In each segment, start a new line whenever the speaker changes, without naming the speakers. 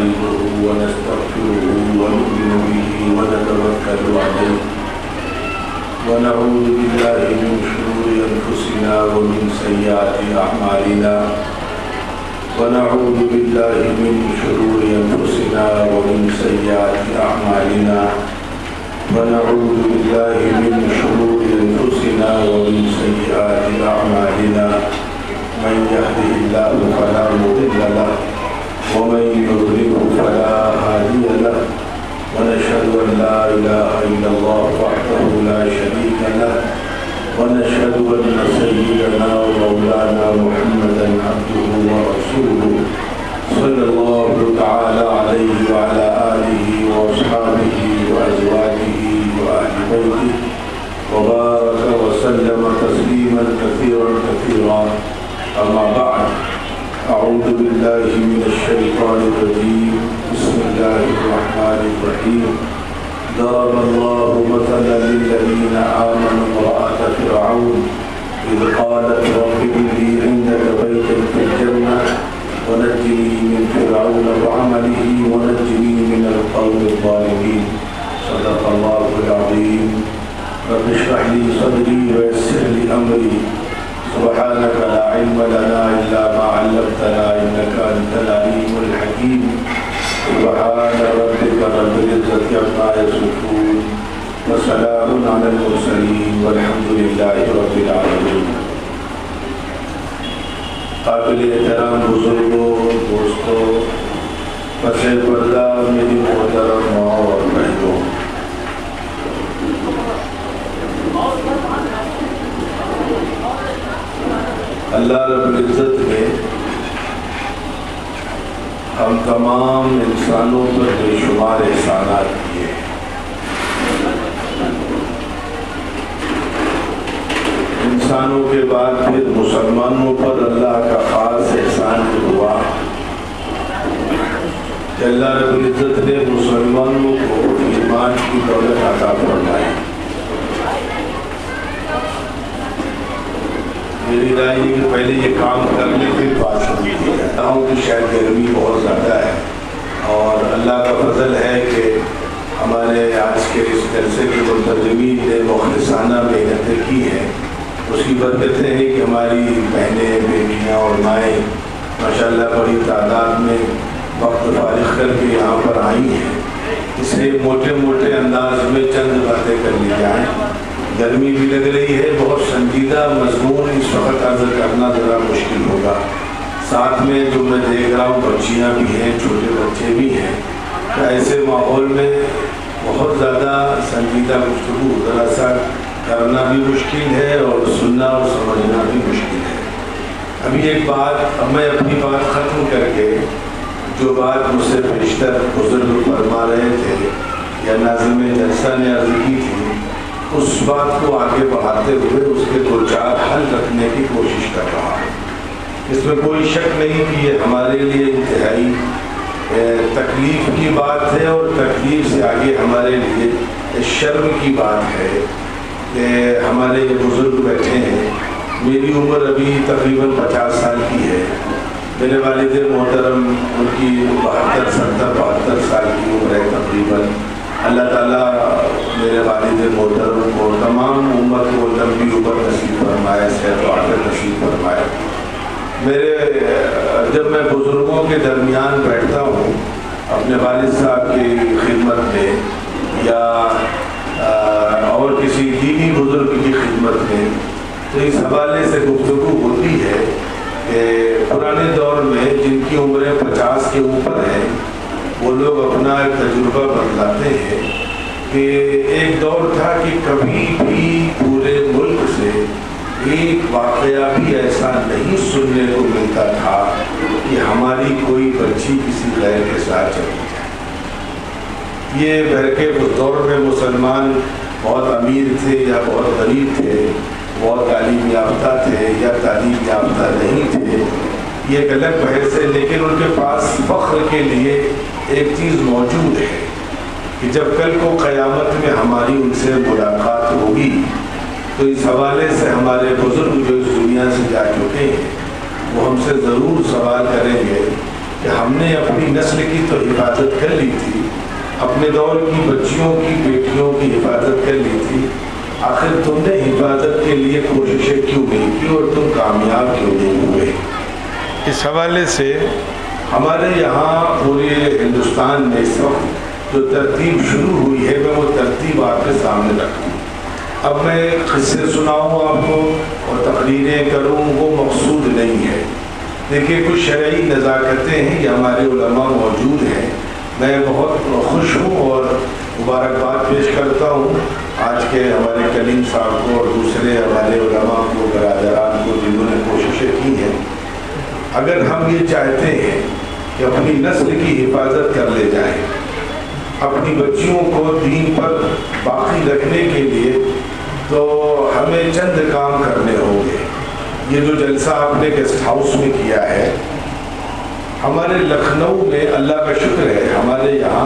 ونستعينه ونستغفره ونؤمن به ونتوكل عليه ونعوذ بالله من شرور أنفسنا ومن سيئات أعمالنا ونعوذ بالله من شرور أنفسنا ومن سيئات أعمالنا ونعوذ بالله من شرور أنفسنا ومن سيئات أعمالنا من يهده الله فلا مضل له ومن يضلل فلا هادي له ونشهد أن لا إله إلا الله وحده لا شريك له ونشهد أن سيدنا ومولانا محمدا عبده ورسوله صلى الله تعالى عليه وعلى آله وأصحابه وأزواجه وأهل بيته وبارك وسلم تسليما كثيرا أما بعد أعوذ بالله من الشيطان الرجيم بسم الله الرحمن الرحيم ضرب الله مثلا للذين آمنوا امرأة فرعون إذ قالت رب ابن لي عندك بيتا في الجنة ونجني من فرعون وعمله ونجني من القوم الظالمين صدق الله العظيم رب اشرح لي صدري ويسر لي أمري سبحانك لا علم لنا إلا ما علمتنا إنك أنت العليم الحكيم سبحان ربك رب العزة عما يصفون وسلام على المرسلين والحمد لله رب العالمين. قابل احترام بزرگوں، دوستوں، پس پردہ میری محترم ماں اور بہنوں، اللہ رب العزت نے ہم تمام انسانوں پر بے شمار احسانات کیے. انسانوں کے بعد پھر مسلمانوں پر اللہ کا خاص احسان ہوا کہ اللہ رب العزت نے مسلمانوں کو ایمان کی دولت عطا فرمائی. میری رائے یہ کہ پہلے یہ کام کر لیں پھر بات شروع کی جائے. کہ شاید گرمی بہت زیادہ ہے اور اللہ کا فضل ہے کہ ہمارے آج کے اس جلسے کے منتظمین نے مخلصانہ محنتیں کی ہیں. اس کی برکتیں ہیں کہ ہماری بہنیں، بیٹیاں اور مائیں ماشاءاللہ بڑی تعداد میں وقت فارغ کر کے یہاں پر آئی ہیں. اس لیے موٹے انداز میں چند باتیں کر لی جائیں. گرمی بھی لگ رہی ہے، بہت سنجیدہ مضمون اس وقت عرض کرنا ذرا مشکل ہوگا. ساتھ میں جو میں دیکھ رہا ہوں بچیاں بھی ہیں، چھوٹے بچے بھی ہیں، تو ایسے ماحول میں بہت زیادہ سنجیدہ گفتگو ذرا سا کرنا بھی مشکل ہے اور سننا اور سمجھنا بھی مشکل ہے. ابھی ایک بات، اب میں اپنی بات ختم کر کے جو بات مجھ سے بیشتر بزرگ فرما رہے تھے یا ناظم جلسہ نے عرض کی تھی، اس بات کو آگے بڑھاتے ہوئے اس کے دو چار حل رکھنے کی کوشش کر رہا ہوں. اس میں کوئی شک نہیں کہ یہ ہمارے لیے انتہائی تکلیف کی بات ہے اور تکلیف سے آگے ہمارے لیے شرم کی بات ہے کہ ہمارے یہ بزرگ بیٹھے ہیں. میری عمر ابھی تقریباً 50 سال کی ہے. میرے والد محترم ان کی 72 سال کی عمر ہے تقریباً. اللہ تعالیٰ میرے والد محترم کو تمام امت کو لمبی عمر نصیب فرمائے، صحت و عافیت نصیب فرمائے. جب میں بزرگوں کے درمیان بیٹھتا ہوں اپنے والد صاحب کی خدمت میں یا اور کسی دینی بزرگ کی خدمت میں، تو اس حوالے سے گفتگو ہوتی ہے کہ پرانے دور میں جن کی عمریں 50 کے اوپر ہیں وہ لوگ اپنا ایک تجربہ بتلاتے ہیں کہ ایک دور تھا کہ کبھی بھی پورے ملک سے ایک واقعہ بھی ایسا نہیں سننے کو ملتا تھا کہ ہماری کوئی بچی کسی غیر کے ساتھ چلی جائے. یہ بہرکے اس دور میں مسلمان بہت امیر تھے یا بہت غریب تھے، بہت تعلیم یافتہ تھے یا تعلیم یافتہ نہیں تھے، یہ ایک الگ بحث ہے. لیکن ان کے پاس فخر کے لیے ایک چیز موجود ہے کہ جب کل کو قیامت میں ہماری ان سے ملاقات ہوگی تو اس حوالے سے ہمارے بزرگ جو اس دنیا سے جا چکے ہیں وہ ہم سے ضرور سوال کریں گے کہ ہم نے اپنی نسل کی تو حفاظت کر لی تھی، اپنے دور کی بچیوں کی بیٹیوں کی حفاظت کر لی تھی، آخر تم نے حفاظت کے لیے کوششیں کیوں نہیں کی اور تم کامیاب کیوں نہیں ہوئے؟ اس حوالے سے ہمارے یہاں پورے ہندوستان میں اس وقت جو ترتیب شروع ہوئی ہے میں وہ ترتیب آپ کے سامنے رکھوں۔ اب میں قصے سناؤں آپ کو اور تقریریں کروں، وہ مقصود نہیں ہے۔ دیکھیے کچھ شرعی نزاکتیں ہیں، یہ ہمارے علماء موجود ہیں، میں بہت خوش ہوں اور مبارکباد پیش کرتا ہوں آج کے ہمارے کلیم صاحب کو اور دوسرے ہمارے علماء کو، برادران کو، جنہوں نے کوششیں کی ہیں۔ اگر ہم یہ چاہتے ہیں کہ اپنی نسل کی حفاظت کر لے جائیں، اپنی بچیوں کو دین پر باقی رکھنے کے لیے، تو ہمیں چند کام کرنے ہوں گے۔ یہ جو جلسہ آپ نے گیسٹ ہاؤس میں کیا ہے، ہمارے لکھنؤ میں اللہ کا شکر ہے، ہمارے یہاں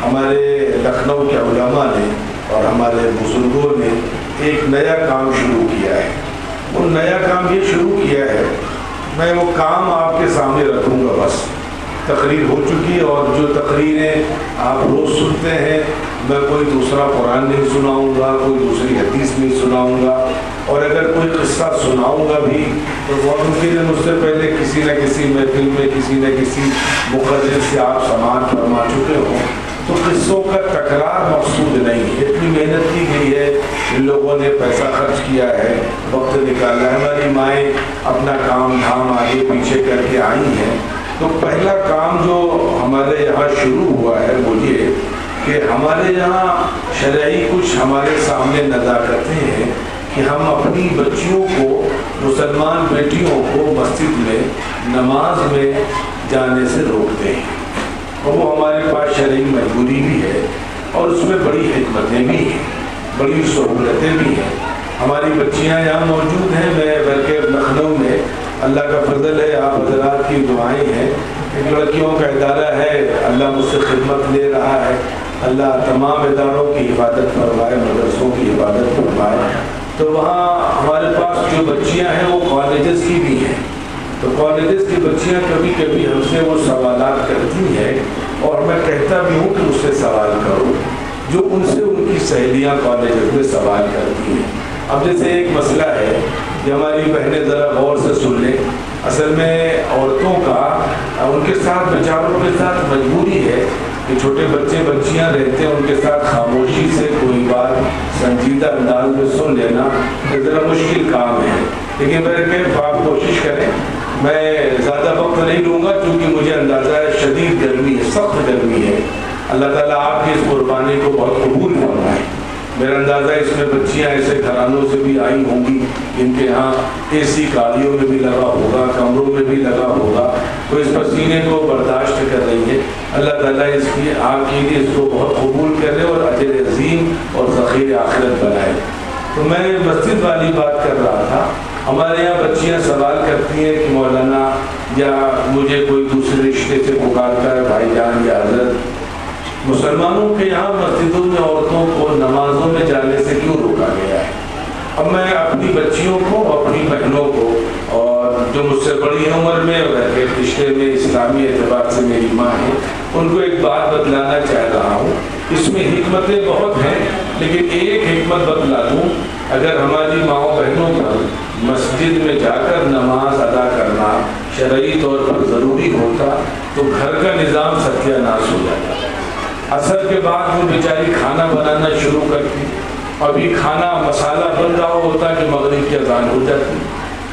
ہمارے لکھنؤ کے علماء نے اور ہمارے بزرگوں نے ایک نیا کام شروع کیا ہے۔ وہ نیا کام یہ شروع کیا ہے، میں وہ کام آپ کے سامنے رکھوں گا، بس تقریر ہو چکی، اور جو تقریریں آپ روز سنتے ہیں، میں کوئی دوسرا قرآن نہیں سناؤں گا، کوئی دوسری حدیث نہیں سناؤں گا، اور اگر کوئی قصہ سناؤں گا بھی تو بہت ممکن ہے مجھ سے پہلے کسی نہ کسی محفل میں کسی نہ کسی مقرر سے آپ سماعت فرما چکے ہوں، تو قصوں کا تکرار مقصود نہیں ہے۔ اتنی محنت کی گئی ہے، ان لوگوں نے پیسہ خرچ کیا ہے، وقت نکالا ہے، ہماری مائیں اپنا کام دھام آگے پیچھے کر کے آئی ہیں۔ تو پہلا کام جو ہمارے یہاں شروع ہوا ہے وہ یہ کہ ہمارے یہاں شرعی کچھ ہمارے سامنے نزاکتیں ہیں کہ ہم اپنی بچیوں کو، مسلمان بیٹیوں کو مسجد میں نماز میں جانے سے روکتے ہیں، اور وہ ہمارے پاس شرعی مجبوری بھی ہے، اور اس میں بڑی حکمتیں بھی ہیں، بڑی سہولتیں بھی ہیں۔ ہماری بچیاں یہاں موجود ہیں، میں بلکہ لکھنؤ میں اللہ کا فضل ہے، آپ حضرات کی دعائیں ہیں، ایک لڑکیوں کا ادارہ ہے، اللہ مجھ سے خدمت لے رہا ہے، اللہ تمام اداروں کی حفاظت فرمائے، مدرسوں کی حفاظت فرمائے۔ تو وہاں ہمارے پاس جو بچیاں ہیں وہ کالجز کی بھی ہیں، تو کالجز کی بچیاں کبھی کبھی ہم سے وہ سوالات کرتی ہیں، اور میں کہتا بھی ہوں کہ اس سے سوال کرو جو ان سے ان کی سہیلیاں کالجز میں سوال کرتی ہیں۔ اب جیسے ایک مسئلہ ہے کہ ہماری بہنیں ذرا غور سے سن لیں، اصل میں عورتوں کا ان کے ساتھ، بیچاروں کے ساتھ مجبوری ہے کہ چھوٹے بچے بچیاں رہتے ہیں، ان کے ساتھ خاموشی سے کوئی بات سنجیدہ انداز میں سن لینا ذرا مشکل کام ہے، لیکن میرے کہ آپ کوشش کریں۔ میں زیادہ وقت نہیں لوں گا کیونکہ مجھے اندازہ ہے شدید گرمی ہے، سخت گرمی ہے۔ اللہ تعالیٰ آپ کی اس قربانی کو بہت قبول فرمائے۔ میرا اندازہ ہے اس میں بچیاں ایسے گھرانوں سے بھی آئی ہوں گی جن کے ہاں اے سی گاڑیوں میں بھی لگا ہوگا، کمروں میں بھی لگا ہوگا، تو اس پسینے کو برداشت کر رہی ہے۔ اللہ تعالیٰ اس کی آپ کے لیے اس کو بہت قبول کرے اور اجر عظیم اور ذخیر آخرت بنائے۔ تو میں مسجد والی بات کر رہا تھا، ہمارے یہاں بچیاں سوال کرتی ہیں کہ مولانا، یا مجھے کوئی دوسرے رشتے سے پکارتا ہے بھائی جان یا حضرت، مسلمانوں کے یہاں مسجدوں میں عورتوں کو نمازوں میں جانے سے کیوں روکا گیا ہے؟ اب میں اپنی بچیوں کو، اپنی بہنوں کو، اور جو مجھ سے بڑی عمر میں اور رشتے میں اسلامی اعتبار سے میری ماں ہے، ان کو ایک بات بتلانا چاہ رہا ہوں۔ اس میں حکمتیں بہت ہیں، لیکن ایک حکمت بتلا دوں، اگر ہماری ماؤں بہنوں پر مسجد میں جا کر نماز ادا کرنا شرعی طور پر ضروری ہوتا تو گھر کا نظام ستیہ ناش ہو جاتا۔ عصر کے بعد وہ بیچاری کھانا بنانا شروع کرتی، ابھی کھانا مسالہ بن رہا ہوتا کہ مغرب کی اذان ہو جاتی،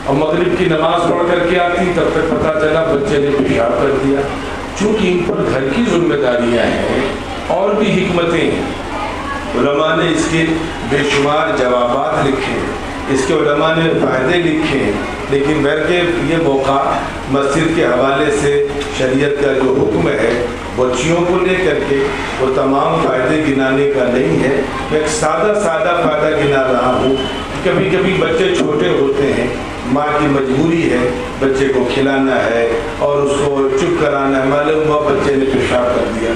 اور مغرب کی نماز پڑھ کر کے آتی، تب تک پتہ چلا بچے نے پیشاب کر دیا۔ چونکہ ان پر گھر کی ذمہ داریاں ہیں اور بھی حکمتیں ہیں، علماء نے اس کے بے شمار جوابات لکھے، اس کے علماء نے فائدے لکھے، لیکن بہرکیف یہ موقع مسجد کے حوالے سے شریعت کا جو حکم ہے بچیوں کو لے کر کے وہ تمام فائدے گنانے کا نہیں ہے۔ میں ایک سادہ فائدہ گنا رہا ہوں۔ کبھی کبھی بچے چھوٹے ہوتے ہیں، ماں کی مجبوری ہے بچے کو کھلانا ہے اور اس کو چپ کرانا ہے، معلوم ہوا بچے نے پیشاب کر دیا،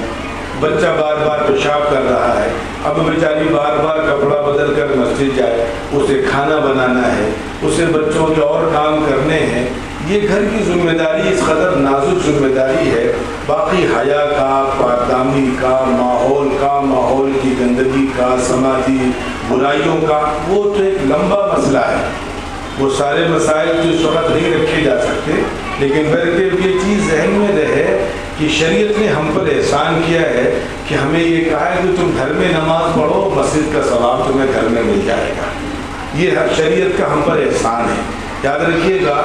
بچہ بار بار پیشاب کر رہا ہے، اب بیچاری بار بار کپڑا بدل کر مسجد جائے، اسے کھانا بنانا ہے، اسے بچوں کے اور کام کرنے ہیں، یہ گھر کی ذمہ داری اس قدر نازک ذمہ داری ہے، باقی حیا کا، پاکدامی کا، ماحول کی گندگی کا، سماجی برائیوں کا، وہ تو ایک لمبا مسئلہ ہے، وہ سارے مسائل تو اس وقت نہیں رکھے جا سکتے، لیکن بلکہ یہ چیز ذہن میں رہے کہ شریعت نے ہم پر احسان کیا ہے کہ ہمیں یہ کہا ہے کہ تم گھر میں نماز پڑھو، مسجد کا ثواب تمہیں گھر میں مل جائے گا، یہ شریعت کا ہم پر احسان ہے۔ یاد رکھیے گا،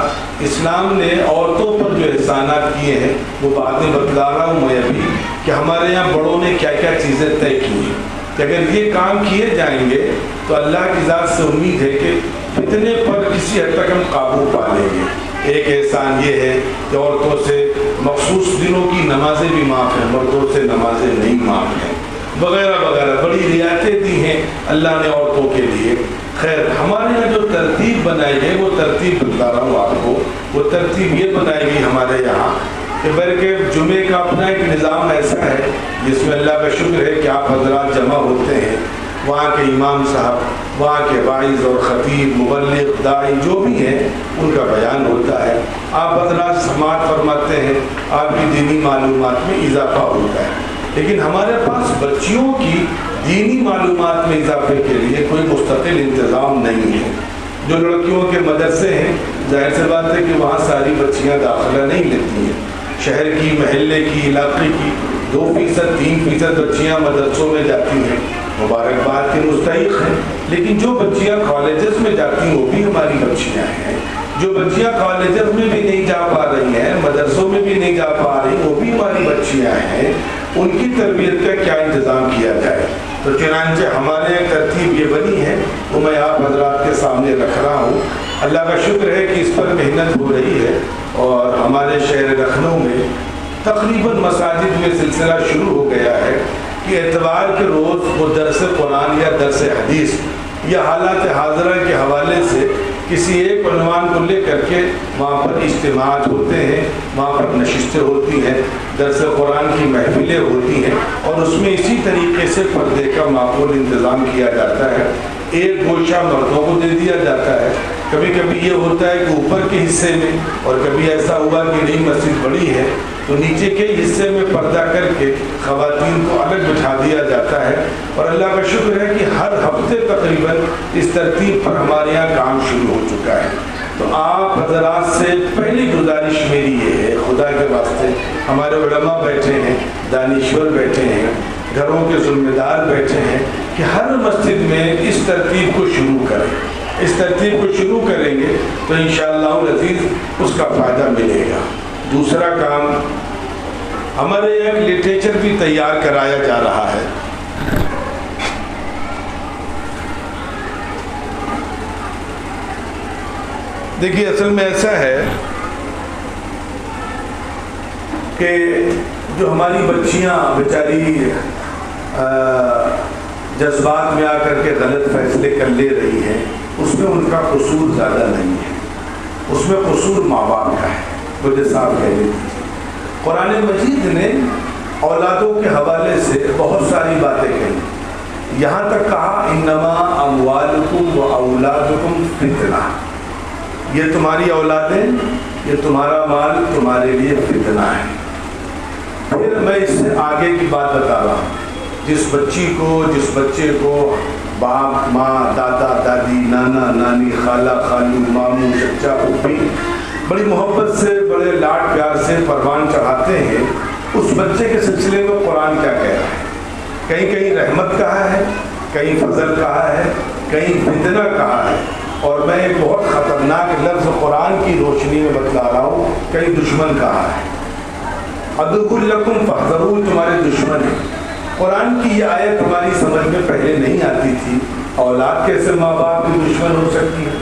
اسلام نے عورتوں پر جو احسانات کیے ہیں وہ بعد میں بتلا رہا ہوں میں ابھی، کہ ہمارے یہاں بڑوں نے کیا کیا چیزیں طے کی ہیں کہ اگر یہ کام کیے جائیں گے تو اللہ کی ذات سے امید ہے کہ فتنے پر کسی حد تک ہم قابو پا لیں گے۔ ایک احسان یہ ہے کہ عورتوں سے مخصوص دنوں کی نمازیں بھی معاف ہیں، مردوں سے نمازیں نہیں معاف ہیں، وغیرہ وغیرہ بڑی رعایتیں دی ہیں اللہ نے عورتوں کے لیے۔ خیر، ہمارے یہاں جو ترتیب بنائی گئی وہ ترتیب بتا رہا ہوں آپ کو، وہ ترتیب یہ بنائی گئی ہمارے یہاں کہ بلکہ جمعے کا اپنا ایک نظام ایسا ہے جس میں اللہ کا شکر ہے کہ آپ حضرات جمع ہوتے ہیں، وہاں کے امام صاحب، وہاں کے واعظ اور خطیب، مبلغ، داعی جو بھی ہیں ان کا بیان ہوتا ہے، آپ حضرات سماعت فرماتے ہیں، آپ کی دینی معلومات میں اضافہ ہوتا ہے۔ لیکن ہمارے پاس بچیوں کی دینی معلومات میں اضافے کے لیے کوئی مستقل انتظام نہیں ہے۔ جو لڑکیوں کے مدرسے ہیں، ظاہر سی بات ہے کہ وہاں ساری بچیاں داخلہ نہیں لیتی ہیں، شہر کی، محلے کی، علاقے کی 2%، 3% بچیاں مدرسوں میں جاتی ہیں، مبارکباد کے مستحق ہیں، لیکن جو بچیاں کالجز میں جاتی ہیں وہ بھی ہماری بچیاں ہیں، جو بچیاں کالجز میں بھی نہیں جا پا رہی ہیں، مدرسوں میں بھی نہیں جا پا رہی، وہ بھی ہماری بچیاں ہیں، ان کی تربیت کا کیا انتظام کیا جائے؟ تو چنانچہ ہمارے ترتیب یہ بنی ہے، وہ میں آپ حضرات کے سامنے رکھ رہا ہوں۔ اللہ کا شکر ہے کہ اس پر محنت ہو رہی ہے، اور ہمارے شہر لکھنؤ میں تقریباً مساجد میں سلسلہ شروع ہو گیا ہے کہ اتوار کے روز وہ درس قرآن یا درس حدیث یا حالات حاضرہ کے حوالے سے کسی ایک عنوان کو لے کر کے وہاں پر اجتماعات ہوتے ہیں، وہاں پر نشستیں ہوتی ہیں، درس قرآن کی محفلیں ہوتی ہیں، اور اس میں اسی طریقے سے پردے کا معقول انتظام کیا جاتا ہے۔ ایک گوشہ مردوں کو دے دیا جاتا ہے، کبھی کبھی یہ ہوتا ہے کہ اوپر کے حصے میں، اور کبھی ایسا ہوا کہ نئی مسجد بڑی ہے تو نیچے کے حصے میں پردہ کر کے خواتین کو الگ بٹھا دیا جاتا ہے، اور اللہ کا شکر ہے کہ ہر ہفتے تقریباً اس ترتیب پر ہمارے یہاں کام شروع ہو چکا ہے۔ تو آپ حضرات سے پہلی گزارش میری یہ ہے، خدا کے واسطے، ہمارے علماء بیٹھے ہیں، دانشور بیٹھے ہیں، گھروں کے ذمہ دار بیٹھے ہیں، کہ ہر مسجد میں اس ترتیب کو شروع کریں۔ اس ترتیب کو شروع کریں گے تو انشاءاللہ العزیز اس کا فائدہ ملے گا۔ دوسرا کام، ہمارے ایک لٹریچر بھی تیار کرایا جا رہا ہے۔ دیکھیے، اصل میں ایسا ہے کہ جو ہماری بچیاں بیچاری جذبات میں آ کر کے غلط فیصلے کر لے رہی ہیں، اس میں ان کا قصور زیادہ نہیں ہے، اس میں قصور ماں باپ کا ہے۔ مجھے صاحب کہہ دیجیے، قرآن مجید نے اولادوں کے حوالے سے بہت ساری باتیں کہیں، یہاں تک کہا انما اموالکم و اولادکم فتنہ، یہ تمہاری اولادیں، یہ تمہارا مال تمہارے لیے فتنہ ہے۔ پھر میں اس سے آگے کی بات بتا رہا ہوں، جس بچی کو، جس بچے کو باپ، ماں، دادا، دادی، نانا، نانی، خالہ، خالو، ماموں، چچا، پھوپھی بڑی محبت سے، بڑے لاڈ پیار سے پروان چڑھاتے ہیں، اس بچے کے سلسلے میں قرآن کیا کہہ رہا ہے؟ کہیں کہیں رحمت کہا ہے، کہیں فضل کہا ہے، کہیں فتنہ کہا ہے، اور میں ایک بہت خطرناک لفظ قرآن کی روشنی میں بتلا رہا ہوں، کہیں دشمن کہا ہے۔ عدو لکم فاحذروہ، تمہارے دشمن ہیں۔ قرآن کی یہ آیت ہماری سمجھ میں پہلے نہیں آتی تھی، اولاد کیسے ماں باپ کی دشمن ہو سکتی ہے؟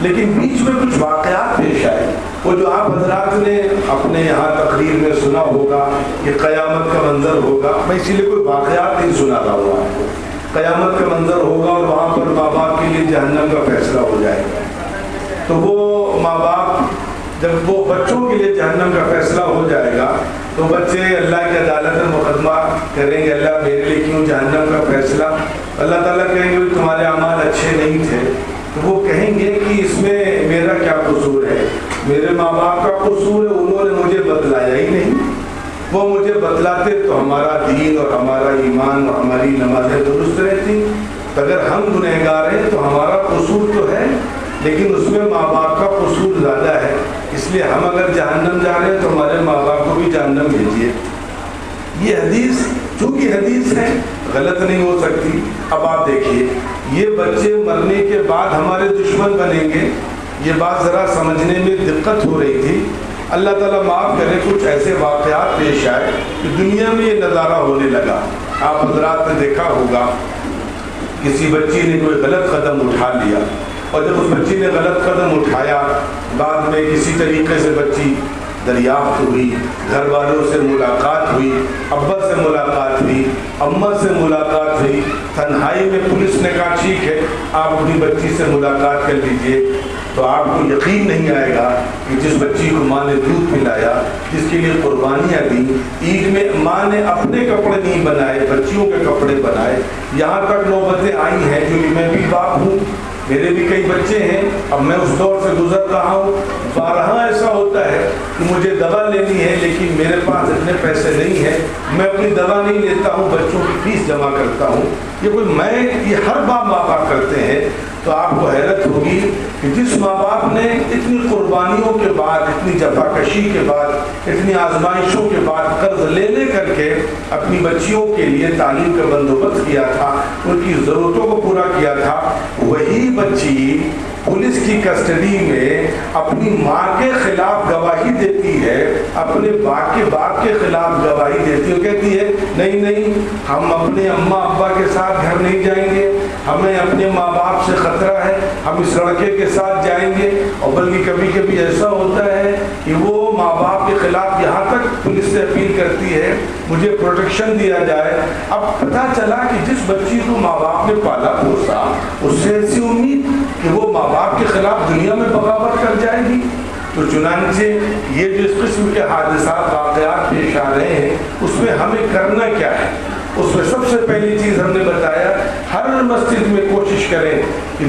لیکن بیچ میں کچھ واقعات پیش آئے، وہ جو آپ حضرات نے اپنے یہاں تقریر میں سنا ہوگا کہ قیامت کا منظر ہوگا، میں اسی لیے کوئی واقعات نہیں سنا رہا ہوں آپ کو۔ قیامت کا منظر ہوگا اور وہاں پر ماں باپ کے لیے جہنم کا فیصلہ ہو جائے گا، تو وہ ماں باپ جب وہ بچوں کے لیے جہنم کا فیصلہ ہو جائے گا تو بچے اللہ کی عدالت میں مقدمہ کریں گے، اللہ میرے لیے کیوں جہنم کا فیصلہ؟ اللہ تعالیٰ کہیں گے تمہارے اعمال اچھے نہیں تھے، تو وہ کہیں گے کہ اس میں میرا کیا قصور ہے؟ میرے ماں باپ کا قصور ہے، انہوں نے مجھے بتلایا ہی نہیں، وہ مجھے بتلاتے تو ہمارا دین اور ہمارا ایمان اور ہماری نمازیں درست رہتی۔ اگر ہم گنہگار ہیں تو ہمارا قصور تو ہے، لیکن اس میں ماں باپ کا قصور زیادہ ہے، اس لیے ہم اگر جہنم جا رہے ہیں تو ہمارے ماں باپ کو بھی جہنم بھیجیے۔ یہ حدیث چونکہ حدیث ہے غلط نہیں ہو سکتی۔ اب آپ دیکھیے، یہ بچے مرنے کے بعد ہمارے دشمن بنیں گے، یہ بات ذرا سمجھنے میں دقت ہو رہی تھی۔ اللہ تعالیٰ معاف کرے، کچھ ایسے واقعات پیش آئے کہ دنیا میں یہ نظارہ ہونے لگا۔ آپ حضرات نے دیکھا ہوگا کسی بچی نے کوئی غلط قدم اٹھا لیا، اور جب اس بچی نے غلط قدم اٹھایا، بعد میں کسی طریقے سے بچی دریافت ہوئی، گھر والوں سے ملاقات ہوئی، ابا سے ملاقات ہوئی، اماں سے ملاقات ہوئی، تنہائی میں پولیس نے کہا ٹھیک ہے آپ اپنی بچی سے ملاقات کر لیجئے، تو آپ کو یقین نہیں آئے گا کہ جس بچی کو ماں نے دودھ پلایا، جس کے لیے قربانیاں دیں، عید میں ماں نے اپنے کپڑے نہیں بنائے، بچیوں کے کپڑے بنائے، یہاں تک نوبتیں آئی ہیں جو میں بھی باپ ہوں، میرے بھی کئی بچے ہیں، اب میں اس دور سے گزر رہا ہوں، بارہا ایسا ہوتا ہے کہ مجھے دوا لینی ہے لیکن میرے پاس اتنے پیسے نہیں ہیں، میں اپنی دوا نہیں لیتا ہوں، بچوں کی فیس جمع کرتا ہوں، یہ ہر ماں باپ کرتے ہیں۔ تو آپ کو حیرت ہوگی کہ جس ماں باپ نے اتنی قربانیوں کے بعد، اتنی جفاکشی کے بعد، اتنی آزمائشوں کے بعد قرض لے کر کے اپنی بچیوں کے لیے تعلیم کا بندوبست کیا تھا، ان کی ضرورتوں کو پورا کیا تھا، وہی بچی پولیس کی کسٹڈی میں اپنی ماں کے خلاف گواہی دیتی ہے، اپنے باپ کے خلاف گواہی دیتی ہے، کہتی ہے نہیں ہم اپنے اماں ابا کے ساتھ گھر نہیں جائیں گے، ہمیں اپنے ماں باپ سے خطرہ ہے، ہم اس لڑکے کے ساتھ جائیں گے۔ اور بلکہ کبھی کبھی ایسا ہوتا ہے کہ وہ ماں باپ کے خلاف یہاں تک پولیس سے اپیل کرتی ہے مجھے پروٹیکشن دیا جائے۔ اب پتہ چلا کہ جس بچی کو ماں باپ نے پالا پوسا، اس سے ایسی امید کہ وہ ماں باپ کے خلاف دنیا میں بغاوت کر جائے گی۔ تو چنانچہ یہ جو اس قسم کے حادثات واقعات پیش آ رہے ہیں، اس میں ہمیں کرنا کیا ہے؟ اس میں سب سے پہلی چیز ہم نے بتایا، ہر مسجد میں کوشش کریں کہ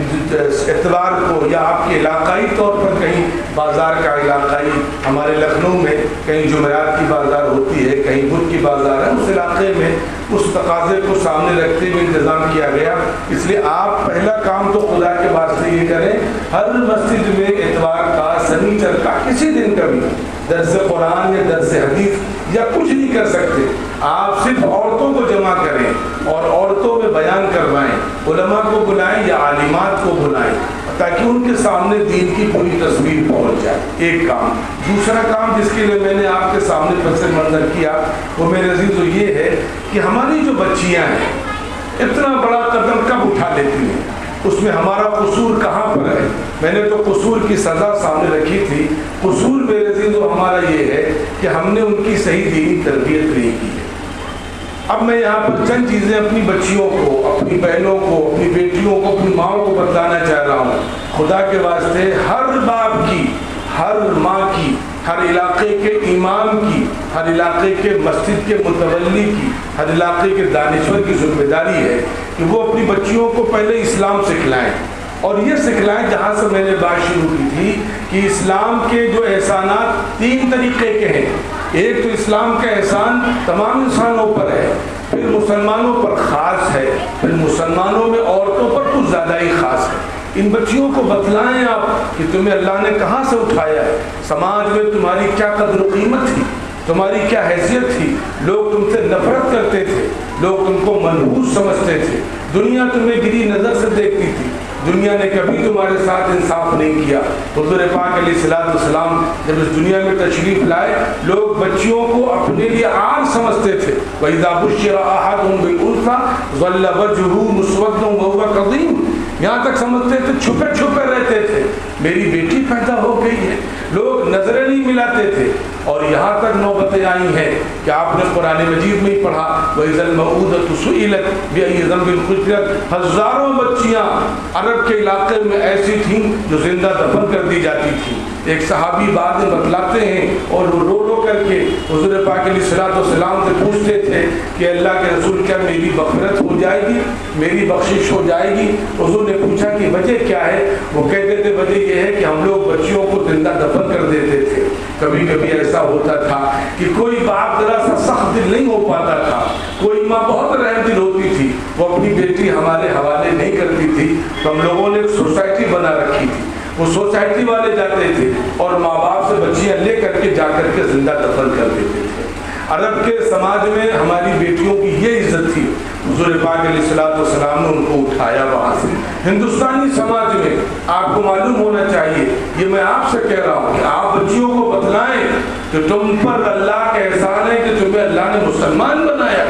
اتوار کو یا آپ کے علاقائی طور پر کہیں بازار کا علاقائی، ہمارے لکھنؤ میں کہیں جمعرات کی بازار ہوتی ہے، کہیں بدھ کی بازار ہے، اس علاقے میں اس تقاضے کو سامنے رکھتے ہوئے انتظام کیا گیا۔ اس لیے آپ پہلا کام تو خدا کے واسطے یہ کریں، ہر مسجد میں اتوار کا، سنیچر کا، کسی دن کا بھی درس قرآن یا درس حدیث یا کچھ نہیں کر سکتے، آپ صرف عورتوں کو جمع کریں اور عورتوں میں بیان کروائیں، علماء کو بلائیں یا عالمات کو بلائیں، تاکہ ان کے سامنے دین کی پوری تصویر پہنچ جائے۔ ایک کام۔ دوسرا کام جس کے لیے میں نے آپ کے سامنے پس منظر کیا وہ میرے عزیزو یہ ہے کہ ہماری جو بچیاں ہیں اتنا بڑا قدم کب اٹھا لیتی ہیں، اس میں ہمارا قصور کہاں پر ہے؟ میں نے تو قصور کی سزا سامنے رکھی تھی، قصور میرے عزیزو ہمارا یہ ہے کہ ہم نے ان کی صحیح دینی تربیت نہیں کی ہے۔ اب میں یہاں پر چند چیزیں اپنی بچیوں کو، اپنی بہنوں کو، اپنی بیٹیوں کو، اپنی ماں کو بتلانا چاہ رہا ہوں۔ خدا کے واسطے ہر باپ کی، ہر ماں کی، ہر علاقے کے امام کی، ہر علاقے کے مسجد کے متولی کی، ہر علاقے کے دانشور کی ذمہ داری ہے کہ وہ اپنی بچیوں کو پہلے اسلام سکھلائیں، اور یہ سکھلائیں جہاں سے میں نے بات شروع کی تھی کہ اسلام کے جو احسانات تین طریقے کے ہیں۔ ایک تو اسلام کا احسان تمام انسانوں پر ہے، پھر مسلمانوں پر خاص ہے، پھر مسلمانوں میں عورتوں پر کچھ زیادہ ہی خاص ہے۔ ان بچیوں کو بتلائیں آپ کہ تمہیں اللہ نے کہاں سے اٹھایا ہے، سماج میں تمہاری کیا قدر و قیمت تھی، تمہاری کیا حیثیت تھی، لوگ تم سے نفرت کرتے تھے، لوگ تم کو منحوس سمجھتے تھے، دنیا تمہیں گری نظر سے دیکھتی تھی، دنیا نے کبھی تمہارے ساتھ انصاف نہیں کیا۔ حضور پاک علیہ الصلوۃ والسلام جب اس دنیا میں تشریف لائے، لوگ بچیوں کو اپنے لیے آگ سمجھتے تھے۔ وَإِذَا بُشِّرَ أَحَدُهُم بِالْأُنثىٰ ظَلَّ وَجْهُهُ مُسْوَدًّا وَهُوَ كَظِيمٌ، یہاں تک سمجھتے تھے، چھپے چھپے رہتے تھے، میری بیٹی پیدا ہو گئی ہے، لوگ نظریں نہیں ملاتے تھے۔ اور یہاں تک نوبتیں آئی ہیں کہ آپ نے قرآن مجید میں ہی پڑھا وَإِذَا الْمَوْءُودَةُ سُئِلَتْ بِأَيِّ ذَنبٍ قُتِلَتْ، ہزاروں بچیاں عرب کے علاقے میں ایسی تھیں جو زندہ دفن کر دی جاتی تھیں۔ ایک صحابی بعد میں بتلاتے ہیں اور وہ رو رو کر کے حضور پاک علیہ الصلوۃ والسلام سے پوچھتے تھے کہ اللہ کے رسول کیا میری مغفرت ہو جائے گی, میری بخشش ہو جائے گی؟ حضور نے پوچھا کہ وجہ کیا ہے؟ وہ کہتے تھے وجہ یہ ہے کہ ہم لوگ بچیوں کو زندہ دفن کر دیتے تھے. کبھی کبھی ایسا ہوتا تھا کہ کوئی باپ ذرا سا سخت دل نہیں ہو پاتا تھا, کوئی ماں بہت رحم دل ہوتی تھی, وہ اپنی بیٹی ہمارے حوالے نہیں کرتی تھی, تو ہم لوگوں نے ایک سوسائٹی بنا رکھی تھی, وہ سوسائٹی والے جاتے تھے اور ماں باپ سے بچیاں لے کر کے جا کر کے زندہ دفن کر دیتے تھے. عرب کے سماج میں ہماری بیٹیوں کی یہ عزت تھی, حضور پاک علیہ الصلوۃ والسلام نے ان کو اٹھایا وہاں سے. ہندوستانی سماج میں آپ کو معلوم ہونا چاہیے, یہ میں آپ سے کہہ رہا ہوں کہ آپ بچیوں کو بتلائیں کہ تم پر اللہ کا احسان ہے کہ تمہیں اللہ نے مسلمان بنایا.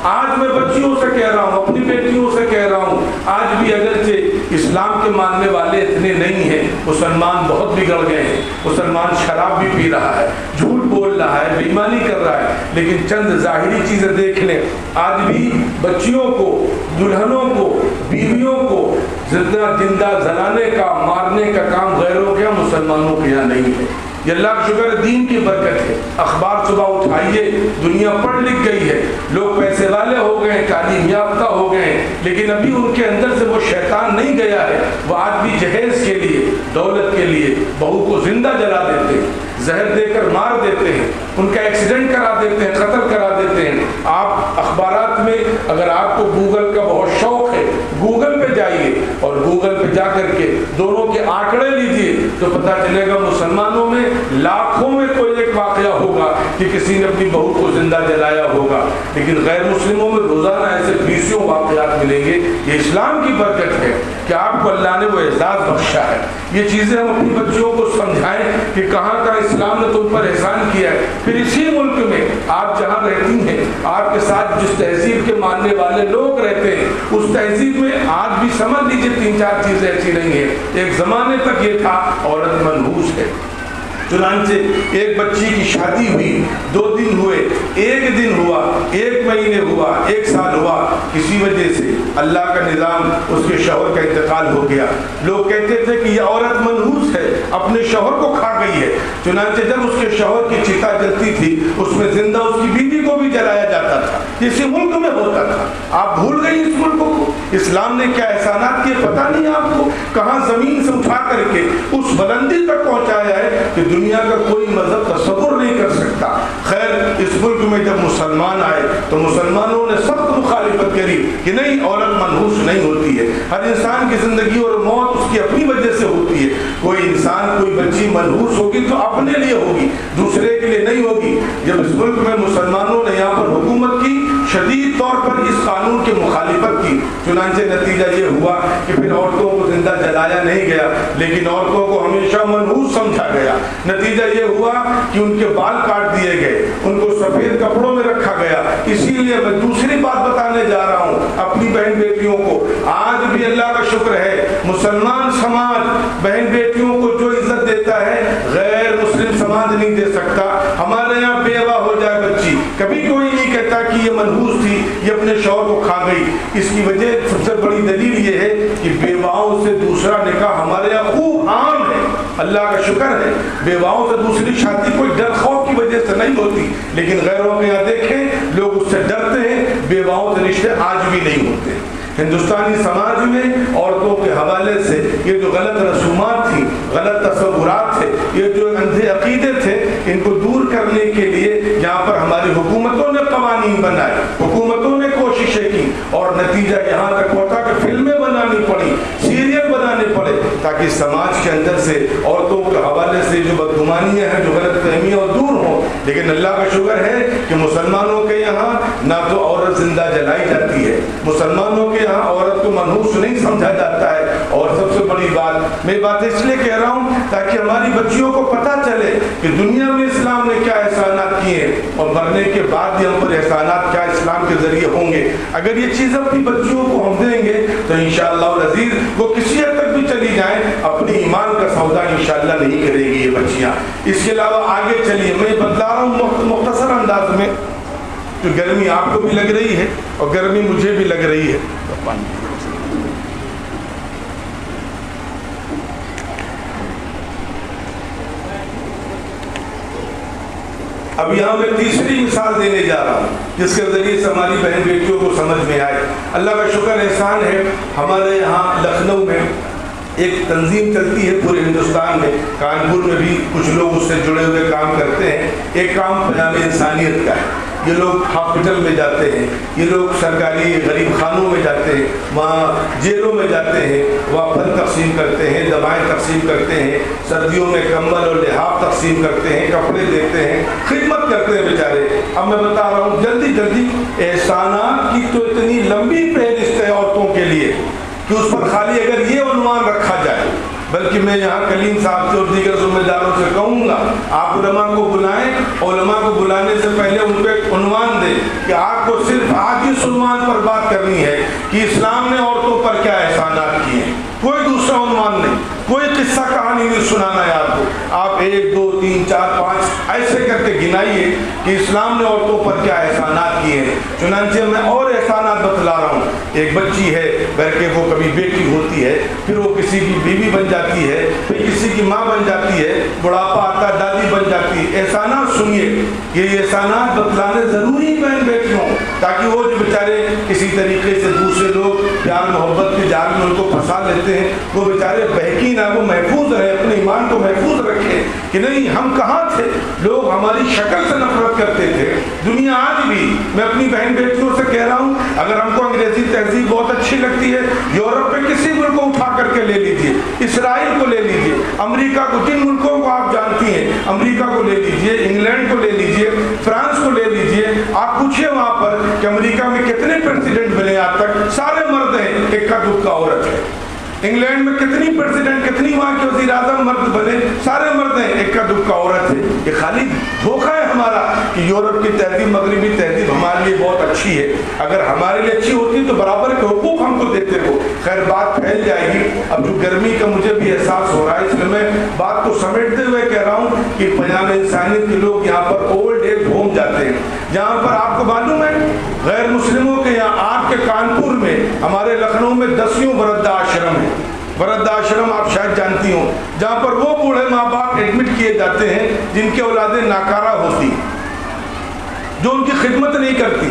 آج میں بچیوں سے کہہ رہا ہوں, اپنی بیٹیوں سے کہہ رہا ہوں, آج بھی اگرچہ اسلام کے ماننے والے اتنے نہیں ہیں, مسلمان بہت بگڑ گئے ہیں, مسلمان شراب بھی پی رہا ہے, جھوٹ بول رہا ہے, بے ایمانی کر رہا ہے, لیکن چند ظاہری چیزیں دیکھ لیں. آج بھی بچیوں کو, دلہنوں کو, بیویوں کو زندہ جلانے کا, مارنے کا کام غیروں کے مسلمانوں کے یہاں نہیں ہے. یہ اللہ کا شکر ہے, دین کی برکت ہے. اخبار صبح اٹھائیے, دنیا پڑھ لکھ گئی ہے, لوگ پیسے والے ہو گئے, تعلیم یافتہ ہو گئے, لیکن ابھی ان کے اندر سے وہ شیطان نہیں گیا ہے. وہ آج بھی جہیز کے لیے, دولت کے لیے بہو کو زندہ جلا دیتے ہیں, زہر دے کر مار دیتے ہیں, ان کا ایکسیڈنٹ کرا دیتے ہیں, قتل کرا دیتے ہیں. آپ اخبارات میں اگر آپ کو گوگل کا بہت شوق ہے, گوگل پہ جائیے اور گوگل پہ جا کر کے دونوں کے آنکڑے لیجئے تو پتہ چلے گا مسلمانوں میں لاکھوں میں کوئی ایک واقعہ ہوگا کہ کسی نے اپنی بہو کو زندہ جلایا ہوگا, لیکن غیر مسلموں میں روزانہ ایسے بیسوں واقعات ملیں گے. یہ اسلام کی برکت ہے کہ آپ کو اللہ نے وہ اعزاز بخشا ہے. یہ چیزیں ہم اپنی بچیوں کو سمجھائیں کہ کہاں کا اسلام نے تم پر احسان کیا ہے. پھر اسی ملک میں آپ جہاں رہتی ہیں, آپ کے ساتھ جس تہذیب کے ماننے والے لوگ رہتے ہیں, اس تہذیب میں آج بھی سمجھ لیجیے 3-4 چیزیں ایسی نہیں ہیں. ایک زمانے تک یہ تھا عورت منحوس ہے, چنانچہ ایک بچی کی شادی ہوئی, 2 دن ہوئے, 1 دن ہوا, 1 مہینے ہوا, 1 سال ہوا, کسی وجہ سے اللہ کا نظام, اس کے شوہر کا انتقال ہو گیا. لوگ کہتے تھے کہ یہ عورت منحوس ہے, اپنے شوہر کو کھا گئی ہے. چنانچہ جب اس کے شوہر کی چتا جلتی تھی, اس میں زندہ اس کی بیوی کو بھی جلایا جاتا تھا. اسی ملک میں ہوتا تھا. آپ بھول گئی اس ملک کو. اسلام نے کیا احسانات کیے پتہ نہیں آپ کو, کہاں زمین سے اٹھا کر کے اس بلندی تک پہنچایا ہے کہ دنیا کا کوئی مذہب تصور نہیں کر سکتا. خیر, اس ملک میں جب مسلمان آئے تو مسلمانوں نے سخت مخالفت کری کہ نہیں, عورت منحوس نہیں ہوتی ہے. ہر انسان کی زندگی اور موت اس کی اپنی وجہ سے ہوتی ہے. کوئی انسان, کوئی بچی منحوس ہوگی تو اپنے لیے ہوگی, دوسرے کے لیے نہیں ہوگی. جب اس ملک میں مسلمانوں نے یہاں پر حکومت کی, شدید طور پر اس قانون کی مخالفت کی, چنانچہ نتیجہ یہ ہوا کہ پھر عورتوں کو زندہ جلایا نہیں گیا, لیکن عورتوں کو ہمیشہ منحوس سمجھا گیا. نتیجہ یہ ہوا کہ ان کے بال کاٹ دیے گئے, ان کو سفید کپڑوں میں رکھا گیا. اسی لیے میں دوسری بات بتانے جا رہا ہوں اپنی بہن بیٹیوں کو. آج بھی اللہ کا شکر ہے, مسلمان سماج بہن بیٹیوں کو جو عزت دیتا ہے غیر مسلم سماج نہیں دے سکتا. ہمارے یہاں بیوہ ہو جائے بچی, کبھی کوئی نہیں کہتا کہ یہ منحوس تھی, یہ اپنے شوہر کو کھا گئی. اس کی وجہ سب سے بڑی دلیل یہ ہے کہ بیواؤں سے دوسرا نکاح ہمارے یہاں خوب عام ہے. اللہ کا شکر ہے, بیواؤں سے دوسری شادی کوئی ڈر خوف کی وجہ سے نہیں ہوتی, لیکن غیروں کے یہاں دیکھیں لوگ اس سے ڈرتے ہیں. بیواؤں سے رشتے آج بھی نہیں ہوتے. ہندوستانی سماج میں عورتوں کے حوالے سے یہ جو غلط رسومات تھیں, غلط تصورات تھے, یہ جو اندھے عقیدے تھے, ان کو دور کرنے کے لیے یہاں پر ہماری حکومتوں نے قوانین بنائے, حکومتوں نے کوششیں کی, اور نتیجہ یہاں تک پہنچا کہ فلمیں بنانی پڑی, سیریل بنانے پڑے, تاکہ سماج کے اندر سے عورتوں کے حوالے سے جو بدگمانیاں ہیں, جو غلط فہمیاں اور دور ہوں. لیکن اللہ کا شکر ہے کہ مسلمانوں کے یہاں نہ تو عورت زندہ جلائی جاتی ہے, مسلمانوں کے یہاں عورت کو منحوس نہیں سمجھا جاتا ہے. اور سب سے بڑی بات, میں بات اس لیے کہہ رہا ہوں تاکہ ہماری بچیوں کو پتہ چلے کہ دنیا میں اسلام نے کیا احسانات کیے ہیں, اور مرنے کے بعد بھی ہم پر احسانات کیا اسلام کے ذریعے ہوں گے. اگر یہ چیز اپنی بچیوں کو ہم دیں گے تو انشاءاللہ العزیز وہ کسی حد تک بھی چلی جائیں, اپنی ایمان کا سودا انشاءاللہ نہیں کرے گی یہ بچیاں. اس کے علاوہ آگے چلیے, میں بتلا رہا ہوں مختصر انداز میں, کہ گرمی آپ کو بھی لگ رہی ہے اور گرمی مجھے بھی لگ رہی ہے. اب یہاں میں تیسری مثال دینے جا رہا ہوں جس کے ذریعے سے ہماری بہن بیٹیوں کو سمجھ میں آئے۔ اللہ کا شکر احسان ہے، ہمارے یہاں لکھنؤ میں ایک تنظیم چلتی ہے پورے ہندوستان میں، کانپور میں بھی کچھ لوگ اس سے جڑے ہوئے کام کرتے ہیں۔ ایک کام پیام انسانیت کا ہے، یہ لوگ ہاسپٹل میں جاتے ہیں، یہ لوگ سرکاری غریب خانوں میں جاتے ہیں، وہاں جیلوں میں جاتے ہیں، وہاں پھل تقسیم کرتے ہیں، دوائیں تقسیم کرتے ہیں، سردیوں میں کمبل اور لحاف تقسیم کرتے ہیں، کپڑے دیتے ہیں، خدمت کرتے ہیں بیچارے۔ اب میں بتا رہا ہوں جلدی جلدی، احسانات کی تو اتنی لمبی فہرست ہے عورتوں کے لیے کہ اس پر خالی اگر یہ عنوان رکھا جائے، بلکہ میں یہاں کلیم صاحب سے اور دیگر ذمہ داروں سے کہوں گا آپ علماء کو بلائیں، علماء کو بلانے سے پہلے ان کو ایک عنوان دیں کہ آپ کو صرف آج اس عنوان پر بات کرنی ہے کہ اسلام نے عورتوں پر کیا احسانات کیے ہیں، کوئی دوسرا عنوان نہیں، کوئی قصہ کہانی نہیں سنانا ہے آپ کو۔ آپ 1 2 3 4 5 ایسے کر کے گنائیے کہ اسلام نے عورتوں پر کیا احسانات کیے ہیں۔ چنانچہ میں اور احسانات بتلا رہا ہوں۔ ایک بچی ہے گھر کے، وہ کبھی بیٹی ہوتی ہے، پھر وہ کسی کی بیوی بن جاتی ہے، پھر کسی کی ماں بن جاتی ہے، بڑھاپا آتا ہے دادی بن جاتی ہے۔ احسانات سنیے، یہ احسانات بتلانے ضروری بہن بیٹیوں، تاکہ وہ جو بیچارے کسی طریقے سے دوسرے لوگ پیار محبت کے جال میں ان کو پھنسا لیتے ہیں، وہ بیچارے بہکی نہ، وہ محفوظ رہے، اپنے ایمان کو محفوظ رکھیں کہ نہیں ہم کہاں تھے، لوگ ہماری شکل سے نفرت کرتے تھے۔ دنیا آج بھی، میں اپنی بہن بیٹیوں سے کہہ رہا ہوں، اگر ہم کو انگریزی تہذیب بہت اچھی لگتی ہے، یورپ میں کسی ملک کو اٹھا کر کے لے لیجیے، اسرائیل کو لے لیجیے، امریکہ کو، جن ملکوں کو آپ جانتی ہیں، امریکہ کو لے لیجیے، انگلینڈ کو لے لیجیے، فرانس کو لے لیجیے، آپ پوچھئے وہاں پر کہ امریکہ میں کتنے پریزیڈنٹ بنے آج تک، سارے مرد ہیں، ایک کا دکھا عورت ہے۔ انگلینڈ میں کتنی پریزیڈنٹ، کتنی وہاں کے وزیر اعظم مرد بنے، سارے مرد ہیں، ایک کا دکھا عورت ہے۔ یہ خالی دھوکہ ہے ہمارا کہ یورپ کی تہذیب، مغربی تہذیب ہمارے لیے بہت اچھی ہے۔ اگر ہمارے لیے اچھی ہوتی تو برابر کے حقوق ہم کو دیتے ہو۔ خیر بات پھیل جائے گی، اب جو گرمی کا مجھے بھی احساس ہو رہا ہے، اس لیے میں بات کو سمیٹتے ہوئے کہہ رہا ہوں کہ پیام انسانیت کے لوگ یہاں پر اولڈ ایج ہوم جاتے ہیں، جہاں پر آپ کو معلوم ہے غیر مسلموں کے یہاں، آپ کے کانپور میں، ہمارے لکھنؤ میں 10 وردا آشرم ہے۔ وردا آشرم آپ شاید جانتی ہوں، جہاں پر وہ بوڑھے ماں باپ ایڈمٹ کیے جاتے ہیں جن کی اولادیں ناکارہ ہوتی، جو ان کی خدمت نہیں کرتی،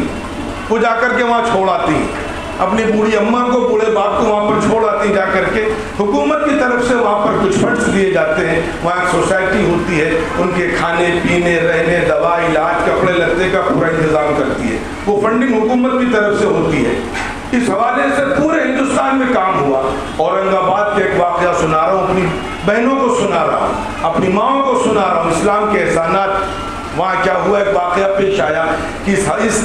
وہ جا کر کے وہاں چھوڑ آتی ہیں، اپنی بوڑھی اماں کو، بوڑھے باپ کو وہاں پر چھوڑ آتی جا کر کے۔ حکومت کی طرف سے وہاں پر کچھ فنڈز دیے جاتے ہیں، وہاں ایک سوسائٹی ہوتی ہے، ان کے کھانے پینے، رہنے، دوا، علاج، کپڑے لتے کا پورا انتظام کرتی ہے، وہ فنڈنگ حکومت کی طرف سے ہوتی ہے۔ اس حوالے سے پورے ہندوستان میں کام ہوا۔ اورنگ آباد کے ایک واقعہ سنا رہا ہوں، اپنی بہنوں کو سنا رہا ہوں، اپنی ماؤں کو سنا رہا ہوں، اسلام کے احسانات۔ وہاں کیا ہوا، ایک واقعہ پیش آیا کہ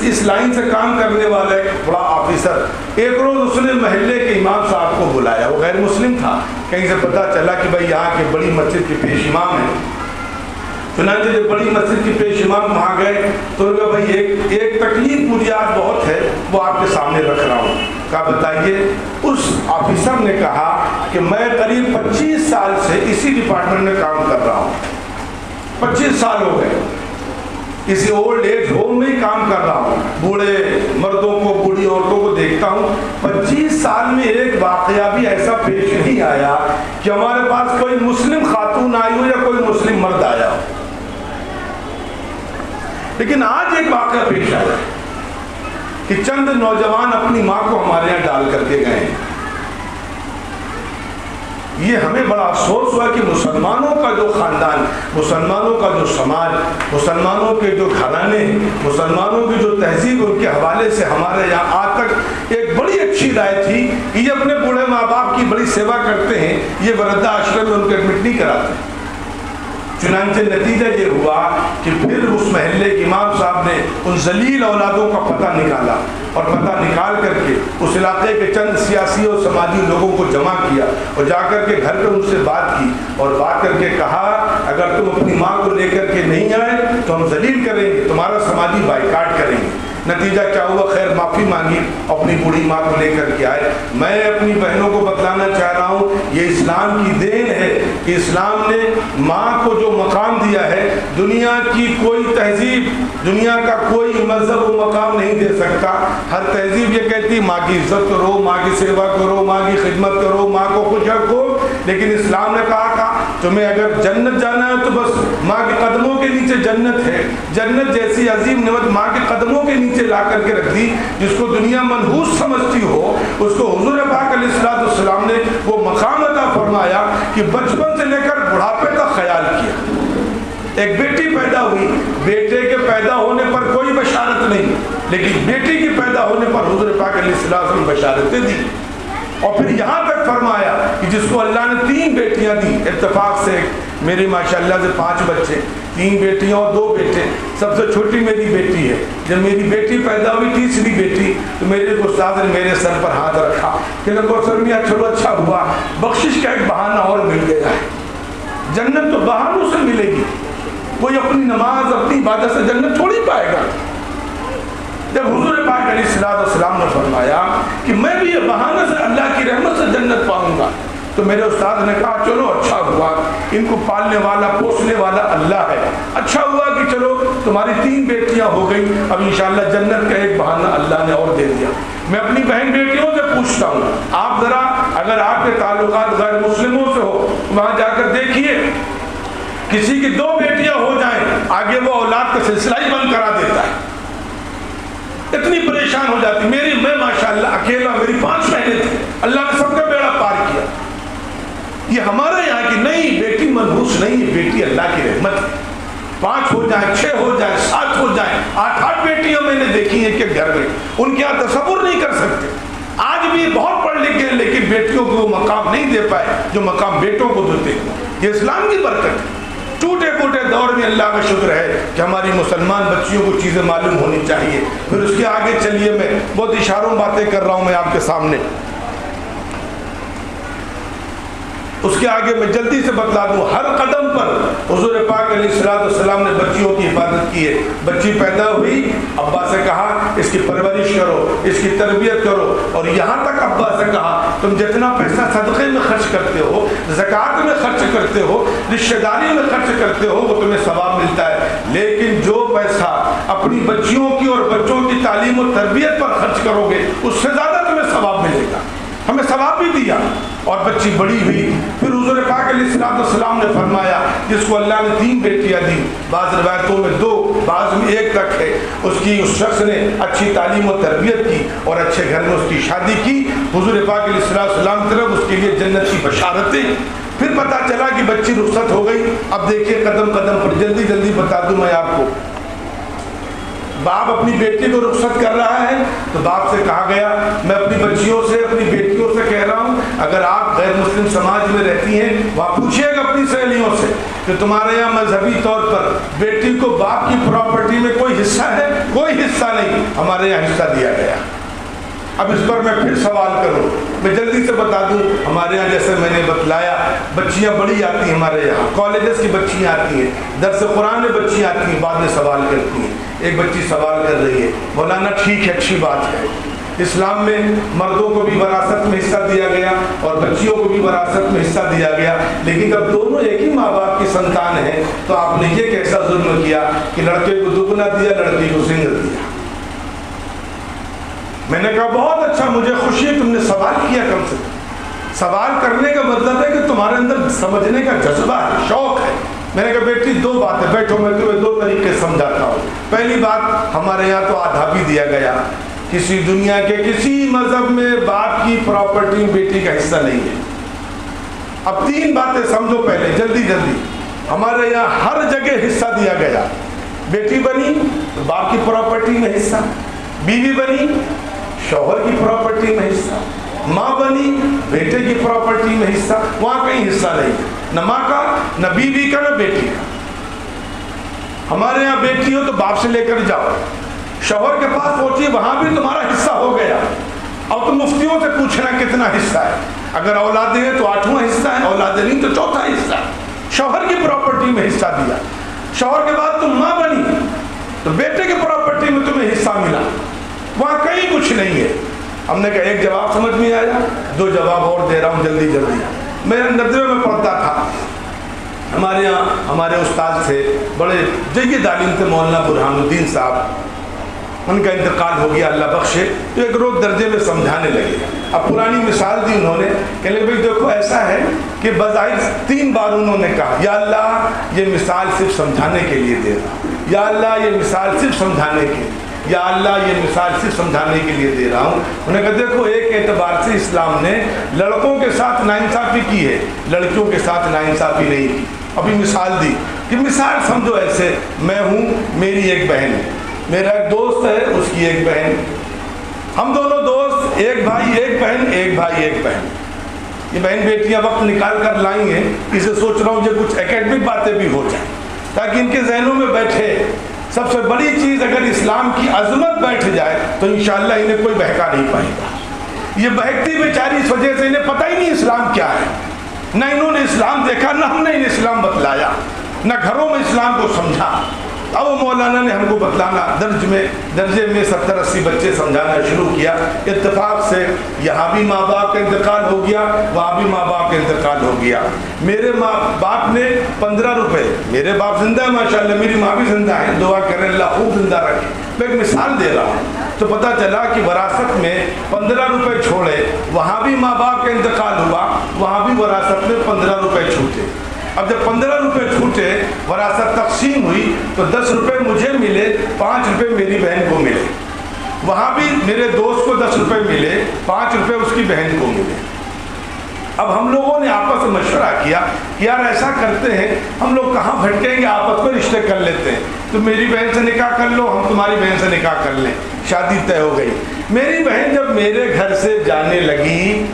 اس لائن سے کام کرنے والا ایک بڑا آفیسر، ایک روز اس نے محلے کے امام صاحب کو بلایا، وہ غیر مسلم تھا، کہیں سے پتہ چلا کہ بھائی یہاں کے بڑی مسجد کے پیش امام ہیں۔ چنانچہ جب بڑی مسجد کی پیش امام وہاں گئے تو انہوں نے کہا بھائی ایک تکلیف مجھے آج بہت ہے، وہ آپ کے سامنے رکھ رہا ہوں۔ کہا بتائیے۔ اس آفیسر نے کہا کہ میں قریب 25 سال سے اسی ڈپارٹمنٹ میں کام کر رہا ہوں، 25 سال ہو گئے، اسی اولڈ ایج ہوم میں ہی کام کر رہا ہوں، بوڑھے مردوں کو، بوڑھی عورتوں کو دیکھتا ہوں۔ 25 سال میں ایک واقعہ بھی ایسا پیش نہیں آیا کہ ہمارے پاس کوئی مسلم خاتون آئی ہو یا کوئی مسلم مرد آیا ہو، لیکن آج ایک واقعہ پیش آیا کہ چند نوجوان اپنی ماں کو ہمارے یہاں ڈال کر کے گئے۔ یہ ہمیں بڑا افسوس ہوا کہ مسلمانوں کا جو خاندان، مسلمانوں کا جو سماج، مسلمانوں کے جو گھرانے، مسلمانوں کی جو تہذیب، ان کے حوالے سے ہمارے یہاں آج تک ایک بڑی اچھی رائے تھی کہ یہ اپنے بوڑھے ماں باپ کی بڑی سیوا کرتے ہیں، یہ وردہ آشرم میں ان کو ایڈمٹ نہیں کراتے۔ چنانچہ نتیجہ یہ ہوا کہ پھر اس محلے کے امام صاحب نے ان ذلیل اولادوں کا پتہ نکالا، اور پتہ نکال کر کے اس علاقے کے چند سیاسی اور سماجی لوگوں کو جمع کیا، اور جا کر کے گھر پہ ان سے بات کی، اور بات کر کے کہا اگر تم اپنی ماں کو لے کر کے نہیں آئے تو ہم ذلیل کریں گے، تمہارا سماجی بائیکاٹ کریں گے۔ نتیجہ کیا ہوا، خیر معافی مانگی، اپنی بوڑھی ماں کو لے کر کے آئے۔ میں اپنی بہنوں کو بتلانا چاہ رہا ہوں یہ اسلام کی دین ہے کہ اسلام نے ماں کو جو مقام دیا ہے، دنیا کی کوئی تہذیب، دنیا کا کوئی مذہب و مقام نہیں دے سکتا۔ ہر تہذیب یہ کہتی ماں کی عزت کرو، ماں کی سیوا کرو، ماں کی خدمت کرو، ماں کو خوش رکھو، لیکن اسلام نے کہا تمہیں اگر جنت جانا ہے تو بس ماں کے قدموں کے نیچے جنت ہے. جنت جیسی عظیم نعمت ماں کے قدموں کے نیچے لا کر کے رکھ دی. جس کو دنیا منحوس سمجھتی ہو اس کو حضور پاک علیہ السلام نے وہ مقام عطا فرمایا کہ بچپن سے لے کر بڑھاپے تک خیال کیا. ایک بیٹی پیدا ہوئی, بیٹے کے پیدا ہونے پر کوئی بشارت نہیں, لیکن بیٹی کے پیدا ہونے پر حضور پاک علیہ السلام نے بشارتیں دی. اور پھر یہاں تک فرمایا کہ جس کو اللہ نے 3 بیٹیاں دی, اتفاق سے میری ماشاءاللہ سے 5 بچے, 3 بیٹیاں اور 2 بیٹے, سب سے چھوٹی میری بیٹی ہے. جب میری بیٹی پیدا ہوئی, تیسری بیٹی, تو میرے استاد نے میرے سر پر ہاتھ رکھا کہ سر میاں چلو اچھا ہوا, بخشش کا ایک بہانہ اور مل گیا ہے. جنت تو بہانوں سے ملے گی, کوئی اپنی نماز اپنی عبادت سے جنت تھوڑی پائے گا. جب حضور پاک علیہ السلام نے فرمایا کہ میں بھی یہ بہانہ سے اللہ کی رحمت سے جنت پاؤں گا, تو میرے استاد نے کہا چلو اچھا ہوا, ان کو پالنے والا پوسنے والا اللہ ہے. اچھا ہوا کہ چلو تمہاری 3 بیٹیاں ہو گئی, اب انشاءاللہ جنت کا ایک بہانہ اللہ نے اور دے دیا. میں اپنی بہن بیٹیوں سے پوچھتا ہوں, آپ ذرا اگر آپ کے تعلقات غیر مسلموں سے ہو وہاں جا کر دیکھیے, کسی کی 2 بیٹیاں ہو جائیں آگے وہ اولاد کا سلسلہ ہی بند کرا دیتا ہے, اتنی پریشان ہو جاتی. میں ماشاءاللہ اکیلا, میری 5 بہنیں تھیں, اللہ نے سب کا بیڑا پار کیا. یہ ہمارے یہاں کی نہیں, بیٹی منحوس نہیں ہے, بیٹی اللہ کی رحمت ہے. 5 ہو جائیں, 6 ہو جائیں, 7 ہو جائیں, 8 بیٹیاں میں نے دیکھی ہیں کہ گھر میں ان کے یہاں تصور نہیں کر سکتے. آج بھی بہت پڑھ لکھے لیکن بیٹیوں کو وہ مقام نہیں دے پائے جو مقام بیٹوں کو دیتے ہیں. یہ اسلام کی برکت ہے. ٹوٹے پھوٹے دور میں اللہ کا شکر ہے کہ ہماری مسلمان بچیوں کو چیزیں معلوم ہونی چاہیے. پھر اس کے آگے چلیے, میں بہت اشاروں باتیں کر رہا ہوں میں آپ کے سامنے, اس کے آگے میں جلدی سے بتلا دوں. ہر قدم پر حضور پاک علیہ السلام نے بچیوں کی حفاظت کی ہے. بچی پیدا ہوئی, ابا سے کہا اس کی پرورش کرو, اس کی تربیت کرو, اور یہاں تک ابا سے کہا تم جتنا پیسہ صدقے میں خرچ کرتے ہو, زکوٰۃ میں خرچ کرتے ہو, رشتہ داری میں خرچ کرتے ہو, وہ تمہیں ثواب ملتا ہے. لیکن جو پیسہ اپنی بچیوں کی اور بچوں کی تعلیم و تربیت پر خرچ کرو گے اس سے زیادہ تمہیں ثواب ملے گا. ہمیں ثواب بھی دیا. اور بچی بڑی ہوئی, پھر حضور پاک علیہ السلام نے فرمایا جس کو اللہ نے 3 بیٹیاں دی, بعض روایتوں میں 2, بعض میں 1 تک ہے, اس شخص نے اچھی تعلیم و تربیت کی اور اچھے گھر میں اس کی شادی کی. حضور پاک علیہ السلام کی طرف اس کے لیے جنت کی بشارتیں. پھر پتہ چلا کہ بچی رخصت ہو گئی. اب دیکھیے قدم قدم پر, جلدی جلدی بتا دوں میں آپ کو, باپ اپنی بیٹی کو رخصت کر رہا ہے تو باپ سے کہا گیا, میں اپنی بچیوں سے اپنی بیٹیوں سے کہہ رہا ہوں اگر آپ غیر مسلم سماج میں رہتی ہیں وہاں پوچھیے گا اپنی سہیلیوں سے کہ تمہارے یہاں مذہبی طور پر بیٹی کو باپ کی پراپرٹی میں کوئی حصہ ہے؟ کوئی حصہ نہیں. ہمارے یہاں حصہ دیا گیا. اب اس پر میں پھر سوال کروں, میں جلدی سے بتا دوں. ہمارے یہاں جیسے میں نے بتلایا بچیاں بڑی آتی ہیں, ہمارے یہاں کالجز کی بچیاں آتی ہیں, درس قرآن میں بچیاں آتی ہیں, بعد میں سوال کرتی ہیں. ایک بچی سوال کر رہی ہے, مولانا ٹھیک ہے اچھی بات ہے, اسلام میں مردوں کو بھی وراثت میں حصہ دیا گیا اور بچیوں کو بھی وراثت میں حصہ دیا گیا, لیکن جب دونوں ایک ہی ماں باپ کی سنتان ہیں تو آپ نے یہ کیسا ظلم کیا کہ لڑکے کو دگنا دیا لڑکی کو سنگل دیا. میں نے کہا بہت اچھا, مجھے خوشی ہے تم نے سوال کیا. کم سے کم سوال کرنے کا مطلب ہے کہ تمہارے اندر سمجھنے کا جذبہ ہے, شوق ہے. میں نے کہا بیٹی 2 باتیں, بیٹھو میں تمہیں 2 طریقے سمجھاتا ہوں. پہلی بات, ہمارے یہاں تو آدھا بھی دیا گیا, کسی دنیا کے کسی مذہب میں باپ کی پراپرٹی بیٹی کا حصہ نہیں ہے. اب 3 باتیں سمجھو پہلے جلدی جلدی. ہمارے یہاں ہر جگہ حصہ دیا گیا. بیٹی بنی تو باپ کی پراپرٹی میں حصہ, بیوی بنی شوہر کی پراپرٹی میں حصہ, ماں بنی بیٹے کی پراپرٹی میں حصہ. وہاں کہیں حصہ نہیں, نہ ماں کا نہ بیوی کا نہ بیٹی کا. ہمارے یہاں بیٹی ہو تو باپ سے لے کر جاؤ, شوہر کے پاس پہنچیے وہاں بھی تمہارا حصہ ہو گیا. اب تم مفتیوں سے پوچھنا کتنا حصہ ہے. اگر اولادیں ہیں تو 8واں حصہ ہے, اولادیں نہیں تو 4تھا حصہ. شوہر کی پراپرٹی میں حصہ دیا. شوہر کے بعد تم ماں بنی تو بیٹے کی پراپرٹی میں تمہیں حصہ ملا. وہاں کہیں کچھ نہیں ہے. ہم نے کہا ایک جواب سمجھ میں آیا, 2 جواب اور دے رہا ہوں جلدی جلدی. میرے ندوے میں پڑھتا تھا, ہمارے یہاں ہمارے استاد تھے, بڑے جید عالم تھے, مولانا برہان الدین صاحب. ان کا انتقال ہو گیا، اللہ بخشے، تو ایک روز درجے میں سمجھانے لگے۔ اب پرانی مثال دی انہوں نے کہ بھائی دیکھو ایسا ہے کہ بظاہر 3 بار انہوں نے کہا یا اللہ یہ مثال صرف سمجھانے کے لیے دے رہا ہوں، یا اللہ یہ مثال صرف سمجھانے کے، یا اللہ یہ مثال صرف سمجھانے کے لیے دے رہا ہوں۔ انہوں نے کہا دیکھو ایک اعتبار سے اسلام نے لڑکوں کے ساتھ ناانصافی کی ہے، لڑکیوں کے ساتھ ناانصافی نہیں کی۔ ابھی مثال دی کہ مثال سمجھو ایسے، میں ہوں، میری ایک بہن ہے، میرا ایک دوست ہے، اس کی ایک بہن، ہم دونوں دوست، ایک بھائی ایک بہن، ایک بھائی ایک بہن۔ یہ بہن بیٹیاں وقت نکال کر لائی ہیں، اسے سوچ رہا ہوں یہ کچھ اکیڈمک باتیں بھی ہو جائیں تاکہ ان کے ذہنوں میں بیٹھے۔ سب سے بڑی چیز اگر اسلام کی عظمت بیٹھ جائے تو انشاءاللہ انہیں کوئی بہکا نہیں پائے گا۔ یہ بہکتی بیچاری اس وجہ سے انہیں پتہ ہی نہیں اسلام کیا ہے، نہ انہوں نے اسلام دیکھا، نہ ہم نے انہیں اسلام بتلایا، نہ گھروں میں اسلام کو سمجھا۔ اب مولانا نے ہم کو بتلانا، درجے میں 70-80 بچے سمجھانا شروع کیا۔ اتفاق سے یہاں بھی ماں باپ کا انتقال ہو گیا، وہاں بھی ماں باپ کا انتقال ہو گیا۔ میرے ماں باپ نے 15 روپے، میرے باپ زندہ ہے ماشاءاللہ، میری ماں بھی زندہ ہے، دعا کریں اللہ خوب زندہ رکھے۔ میں ایک مثال دے رہا ہوں تو پتہ چلا کہ وراثت میں 15 روپے چھوڑے، وہاں بھی ماں باپ کا انتقال ہوا، وہاں بھی وراثت میں 15 روپے چھوٹے۔ اب جب 15 روپے چھوٹے، وراثت تقسیم ہوئی تو 10 روپے مجھے ملے، 5 روپے میری بہن کو ملے۔ وہاں بھی میرے دوست کو 10 روپے ملے، 5 روپے اس کی بہن کو ملے۔ اب ہم لوگوں نے آپس میں مشورہ کیا کہ یار ایسا کرتے ہیں، ہم لوگ کہاں بھٹکیں گے، آپس میں رشتے کر لیتے ہیں، تم میری بہن سے نکاح کر لو، ہم تمہاری بہن سے نکاح کر لیں، شادی طے ہو گئی۔ میری بہن جب میرے گھر سے جانے لگی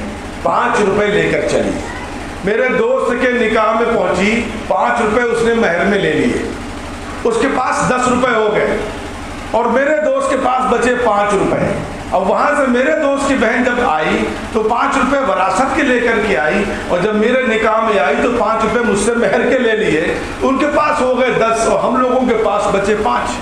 5 روپے لے کر چلی، میرے دوست کے نکاح میں پہنچی، 5 روپے اس نے مہر میں لے لیے، اس کے پاس 10 روپے ہو گئے اور میرے دوست کے پاس بچے 5 روپے۔ اب وہاں سے میرے دوست کی بہن جب آئی تو 5 روپے وراثت کے لے کر کے آئی، اور جب میرے نکاح میں آئی تو 5 روپے مجھ سے مہر کے لے لیے، ان کے پاس ہو گئے 10 اور ہم لوگوں کے پاس بچے 5۔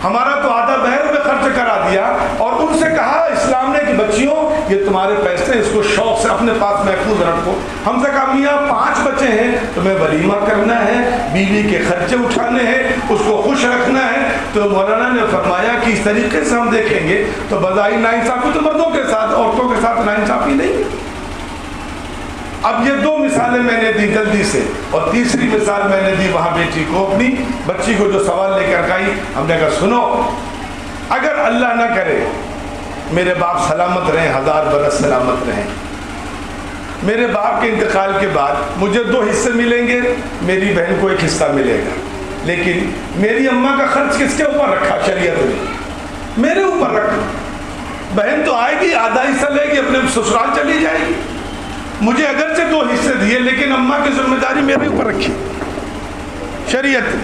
ہمارا تو آدھا مہر میں خرچ کرا دیا، اور ان سے کہا اسلام نے کہ بچیوں یہ تمہارے پیسے، اس کو شوق سے اپنے پاس محفوظ رکھو۔ ہم سے کہا میاں 5 بچے ہیں، تمہیں ولیمہ کرنا ہے، بیوی کے خرچے اٹھانے ہیں، اس کو خوش رکھنا ہے۔ تو مولانا نے فرمایا کہ اس طریقے سے ہم دیکھیں گے تو بظاہر ناانصافی تو مردوں کے ساتھ، عورتوں کے ساتھ ناانصافی نہیں۔ اب یہ 2 مثالیں میں نے دی جلدی سے، اور تیسری مثال میں نے دی وہاں بیٹی کو، اپنی بچی کو جو سوال لے کر گئی، ہم نے کہا سنو، اگر اللہ نہ کرے میرے باپ سلامت رہیں، 1000 برس سلامت رہیں، میرے باپ کے انتقال کے بعد مجھے 2 حصے ملیں گے، میری بہن کو 1 حصہ ملے گا، لیکن میری اماں کا خرچ کس کے اوپر رکھا شریعت نے؟ میرے اوپر رکھا۔ بہن تو آئے گی، آدھا حصہ لے گی، اپنے سسرال چلی جائے گی، مجھے اگرچہ 2 حصے دیے لیکن اماں کی ذمہ داری میرے اوپر رکھی شریعت۔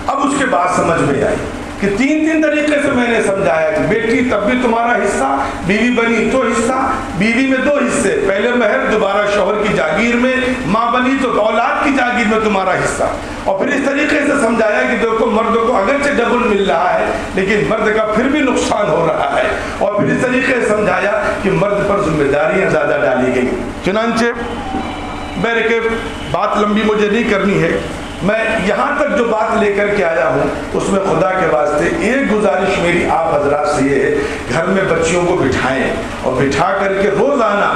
اب اس کے بعد سمجھ میں آئی کہ 3 طریقے سے میں نے سمجھایا کہ بیٹی تب بھی تمہارا حصہ، بیوی بنی تو حصہ، بیوی میں 2 حصے، پہلے مہر، دوبارہ شوہر کی جاگیر میں، ماں بنی تو اولاد کی جاگیر میں تمہارا حصہ۔ اور پھر اس طریقے سے سمجھایا کہ دیکھو مرد کو اگرچہ ڈبل مل رہا ہے لیکن مرد کا پھر بھی نقصان ہو رہا ہے، اور پھر اس طریقے سے سمجھایا کہ مرد پر ذمہ داریاں زیادہ ڈالی گئی۔ چنانچہ بہرکیف بات لمبی مجھے نہیں کرنی ہے، میں یہاں تک جو بات لے کر کے آیا ہوں اس میں خدا کے واسطے ایک گزارش میری آپ حضرات سے یہ ہے، گھر میں بچیوں کو بٹھائیں اور بٹھا کر کے روزانہ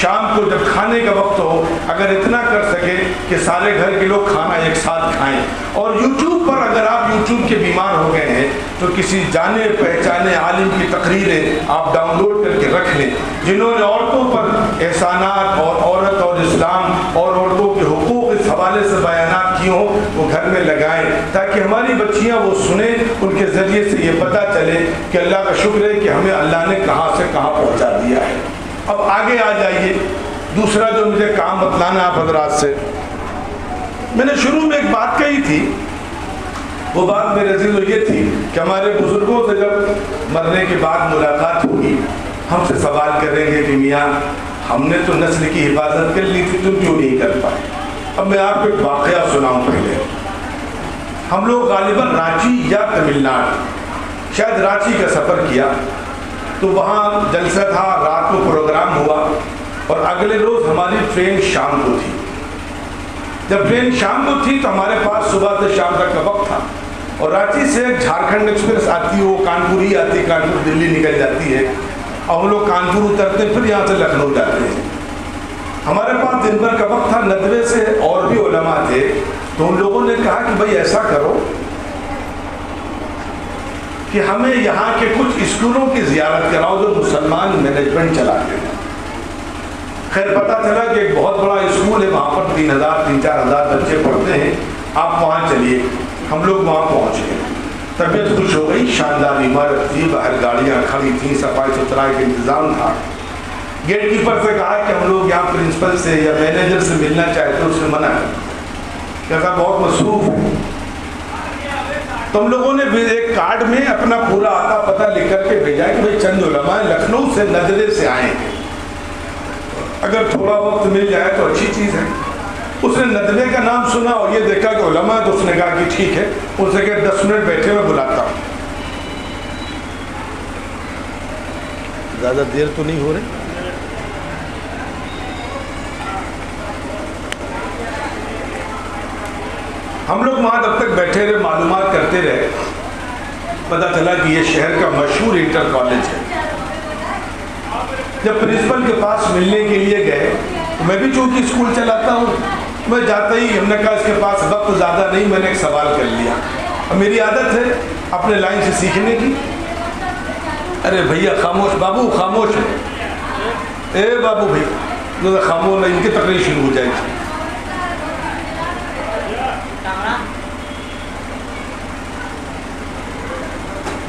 شام کو جب کھانے کا وقت ہو اگر اتنا کر سکے کہ سارے گھر کے لوگ کھانا ایک ساتھ کھائیں، اور یوٹیوب پر اگر آپ یوٹیوب کے بیمار ہو گئے ہیں تو کسی جانے پہچانے عالم کی تقریریں آپ ڈاؤن لوڈ کر کے رکھ لیں جنہوں نے عورتوں پر احسانات اور عورت اور اسلام اور عورتوں کے حقوق اس حوالے سے بیانات کیے ہوں، وہ گھر میں لگائیں تاکہ ہماری بچیاں وہ سنیں، ان کے ذریعے سے یہ پتہ چلے کہ اللہ کا شکر ہے کہ ہمیں اللہ نے کہاں سے کہاں پہنچا دیا ہے۔ اب آگے آ جائیے، دوسرا جو مجھے کام بتلانا آپ حضرات سے، میں نے شروع میں ایک بات کہی تھی، وہ بات میرے عزیزو یہ تھی کہ ہمارے بزرگوں سے جب مرنے کے بعد ملاقات ہوگی ہم سے سوال کریں گے کہ میاں ہم نے تو نسل کی حفاظت کر لی تھی، تم کیوں نہیں کر پائے؟ اب میں آپ کو ایک واقعہ سناؤں پہلے۔ ہم لوگ غالباً رانچی یا تمل ناڈو، شاید رانچی کا سفر کیا، تو وہاں جلسہ تھا، رات کو پروگرام ہوا اور اگلے روز ہماری ٹرین شام کو تھی۔ جب ٹرین شام کو تھی تو ہمارے پاس صبح سے شام تک کا وقت تھا، اور رانچی سے ایک جھارکھنڈ ایکسپریس آتی ہے، وہ کانپور ہی آتی ہے، کانپور دلی نکل جاتی ہے، اور ہم لوگ کانپور اترتے ہیں، پھر یہاں سے لکھنؤ جاتے ہیں۔ ہمارے پاس دن بھر کا وقت تھا، ندوے سے اور بھی علماء تھے، تو ان لوگوں نے کہا کہ بھائی ایسا کرو کہ ہمیں یہاں کے کچھ اسکولوں کی زیارت کراؤ جو مسلمان مینجمنٹ چلاتے ہیں۔ خیر پتہ چلا کہ ایک بہت بڑا اسکول ہے، وہاں پر 3,000-4,000 بچے پڑھتے ہیں، آپ وہاں چلیے۔ ہم لوگ وہاں پہنچ گئے، طبیعت خوش ہو گئی، شاندار عمارت تھی، باہر گاڑیاں کھڑی تھیں، صفائی ستھرائی کا انتظام تھا۔ گیٹ کیپر سے کہا کہ ہم لوگ یہاں پرنسپل سے یا مینیجر سے ملنا چاہتے ہیں، اس نے منع کیا، کہا بہت مصروف ہے۔ تو ہم لوگوں نے بھی ایک کارڈ میں اپنا پورا آتا پتہ لکھ کر کے بھیجا کہ بھائی چند علماء لکھنؤ سے ندوے سے آئے ہیں، اگر تھوڑا وقت مل جائے تو اچھی چیز ہے۔ اس نے ندوے کا نام سنا اور یہ دیکھا کہ علماء، تو اس نے کہا کہ ٹھیک ہے، ان سے کہ 10 منٹ بیٹھے میں بلاتا ہوں۔ زیادہ دیر تو نہیں ہو رہی؟ ہم لوگ وہاں جب تک بیٹھے رہے، معلومات کرتے رہے، پتہ چلا کہ یہ شہر کا مشہور انٹر کالج ہے۔ جب پرنسپل کے پاس ملنے کے لیے گئے تو میں بھی چونکہ اسکول چلاتا ہوں، میں جاتا ہی ہم نے کہا اس کے پاس وقت زیادہ نہیں، میں نے ایک سوال کر لیا، اور میری عادت ہے اپنے لائن سے سیکھنے کی۔ ارے بھیا خاموش، بابو خاموش ہے، اے بابو بھائی خاموش، ان کی تقریر شروع ہو جائے گی۔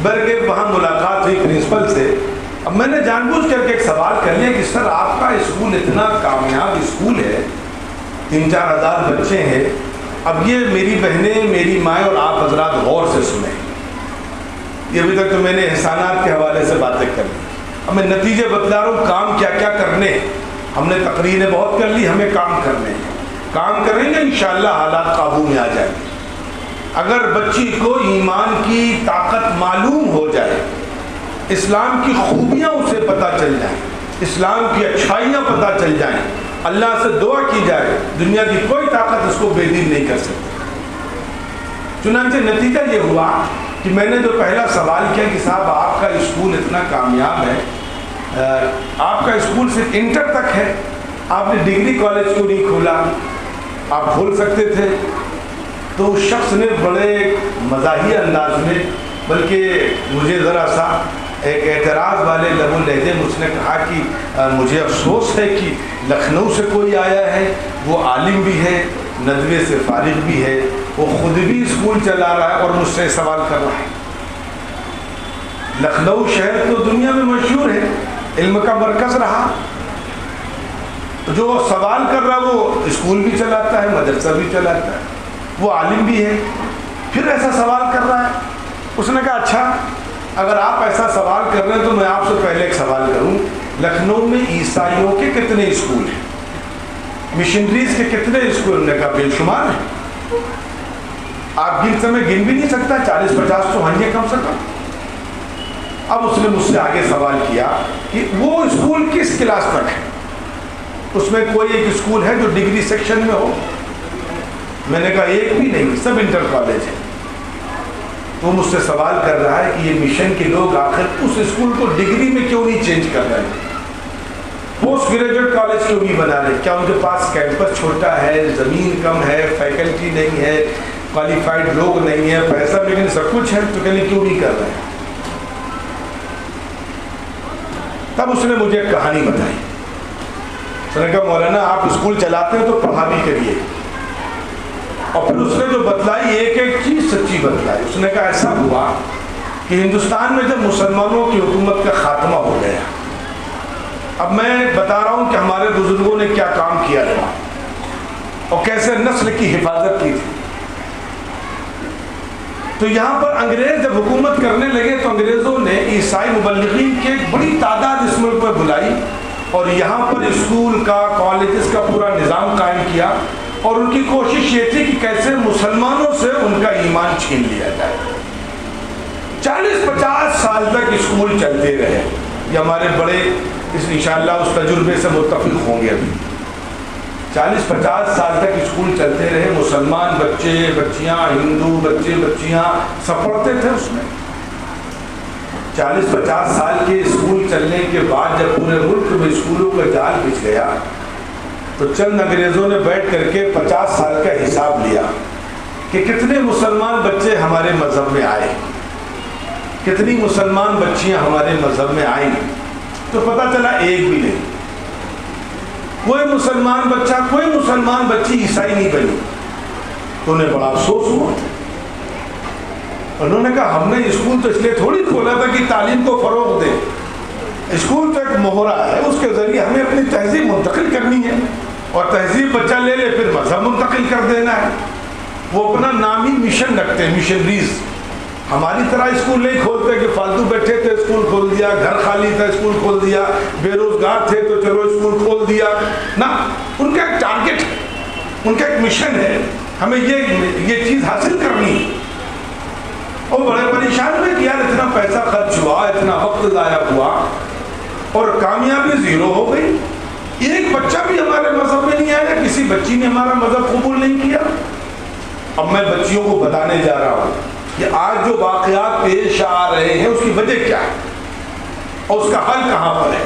برگے وہاں ملاقات ہوئی پرنسپل سے۔ اب میں نے جان بوجھ کر کے ایک سوال کر لیا کہ سر آپ کا اسکول اتنا کامیاب اسکول ہے، 3-4 ہزار بچے ہیں، اب یہ میری بہنیں، میری مائیں اور آپ حضرات غور سے سنیں۔ یہ ابھی تک تو میں نے احسانات کے حوالے سے باتیں کر لی، اب میں نتیجے بتلا رہا ہوں، کام کیا کیا کرنے۔ ہم نے تقریریں بہت کر لی، ہمیں کام کرنے، کام کریں گے انشاءاللہ حالات قابو میں آ جائیں گے۔ اگر بچی کو ایمان کی طاقت معلوم ہو جائے، اسلام کی خوبیاں اسے پتہ چل جائیں، اسلام کی اچھائیاں پتہ چل جائیں، اللہ سے دعا کی جائے، دنیا کی کوئی طاقت اس کو بے دین نہیں کر سکتی۔ چنانچہ نتیجہ یہ ہوا کہ میں نے جو پہلا سوال کیا کہ صاحب آپ کا اسکول اتنا کامیاب ہے، آپ کا اسکول صرف انٹر تک ہے، آپ نے ڈگری کالج کیوں نہیں کھولا، آپ کھول سکتے تھے۔ تو اس شخص نے بڑے مزاحیہ انداز میں، بلکہ مجھے ذرا سا ایک اعتراض والے لب و لہجے میں اس نے کہا کہ مجھے افسوس ہے کہ لکھنؤ سے کوئی آیا ہے، وہ عالم بھی ہے، ندوے سے فارغ بھی ہے، وہ خود بھی اسکول چلا رہا ہے اور مجھ سے سوال کر رہا ہے۔ لکھنؤ شہر تو دنیا میں مشہور ہے، علم کا مرکز رہا، جو سوال کر رہا وہ اسکول بھی چلاتا ہے، مدرسہ بھی چلاتا ہے، وہ عالم بھی ہے، پھر ایسا سوال کر رہا ہے۔ اس نے کہا اچھا اگر آپ ایسا سوال کر رہے ہیں تو میں آپ سے پہلے ایک سوال کروں، لکھنؤ میں عیسائیوں کے کتنے اسکول ہیں، مشنریز کے کتنے اسکول؟ نے کہا بے شمار ہیں، آپ میں گن بھی نہیں سکتا، 40-50 تو ہوں گے کم سے کم۔ اب اس نے مجھ سے آگے سوال کیا کہ وہ اسکول کس کلاس تک ہے، اس میں کوئی ایک اسکول ہے جو ڈگری سیکشن میں ہو؟ میں نے کہا ایک بھی نہیں، سب انٹر کالج ہے۔ وہ مجھ سے سوال کر رہا ہے کہ یہ مشن کے لوگ آخر اس اسکول کو ڈگری میں کیوں نہیں چینج کر رہے ہیں، پوسٹ گریجویٹ کالج کیوں نہیں بنا رہے؟ کیا ان کے پاس کیمپس چھوٹا ہے، زمین کم ہے، فیکلٹی نہیں ہے، کوالیفائڈ لوگ نہیں ہیں، پیسہ لیکن سب کچھ ہے، تو کہنے کیوں نہیں کر رہے ہیں؟ تب اس نے مجھے ایک کہانی بتائی۔ اس نے کہا مولانا آپ اسکول چلاتے ہیں تو پڑھا بھی کریے، اور پھر اس نے جو بتلائی ایک ایک چیز سچی بتلائی۔ اس نے کہا ایسا ہوا کہ ہندوستان میں جب مسلمانوں کی حکومت کا خاتمہ ہو گیا، اب میں بتا رہا ہوں کہ ہمارے بزرگوں نے کیا کام کیا تھا اور کیسے نسل کی حفاظت کی تھی۔ تو یہاں پر انگریز جب حکومت کرنے لگے تو انگریزوں نے عیسائی مبلغین کی ایک بڑی تعداد اس ملک میں بلائی اور یہاں پر اسکول کا، کالجز کا پورا نظام قائم کیا، اور ان کی کوشش یہ تھی کہ کیسے مسلمانوں سے ان کا ایمان چھین لیا جائے۔ 40-50 سال تک اسکول چلتے رہے، یہ ہمارے بڑے انشاءاللہ اس تجربے سے متفق ہوں گے۔ ابھی 40-50 سال تک اسکول چلتے رہے، مسلمان بچے بچیاں، ہندو بچے بچیاں سب پڑھتے تھے اس میں۔ 40-50 سال کے اسکول چلنے کے بعد جب پورے ملک میں اسکولوں کا جال بچھ گیا تو چند انگریزوں نے بیٹھ کر کے 50 سال کا حساب لیا کہ کتنے مسلمان بچے ہمارے مذہب میں آئے، کتنی مسلمان بچیاں ہمارے مذہب میں آئیں، تو پتہ چلا ایک بھی نہیں، کوئی مسلمان بچہ کوئی مسلمان بچی عیسائی نہیں بنی۔ تو انہیں بڑا افسوس ہوا، انہوں نے کہا ہم نے اسکول تو اس لیے تھوڑی کھولا تھا کہ تعلیم کو فروغ دے، اسکول تو ایک مہرہ ہے، اس کے ذریعے ہمیں اپنی تہذیب منتقل کرنی ہے، اور تہذیب بچہ لے لے پھر مذہب منتقل کر دینا ہے۔ وہ اپنا نامی مشن رکھتے ہیں، مشنریز۔ ہماری طرح اسکول نہیں کھولتے کہ فالتو بیٹھے تھے اسکول کھول دیا، گھر خالی تھا اسکول کھول دیا، بے روزگار تھے تو چلو اسکول کھول دیا، نہ، ان کا ایک ٹارگٹ ہے، ان کا ایک مشن ہے، ہمیں یہ چیز حاصل کرنی ہے۔ اور بڑے پریشان ہوئے کہ یار اتنا پیسہ خرچ ہوا، اتنا وقت ضائع ہوا اور کامیابی زیرو ہو گئی، ایک بچہ بھی ہمارے مذہب میں نہیں آیا، کسی بچی نے ہمارا مذہب قبول نہیں کیا۔ اب میں بچیوں کو بتانے جا رہا ہوں کہ آج جو واقعات پیش آ رہے ہیں اس کی وجہ کیا ہے اور اس کا حل کہاں پر ہے۔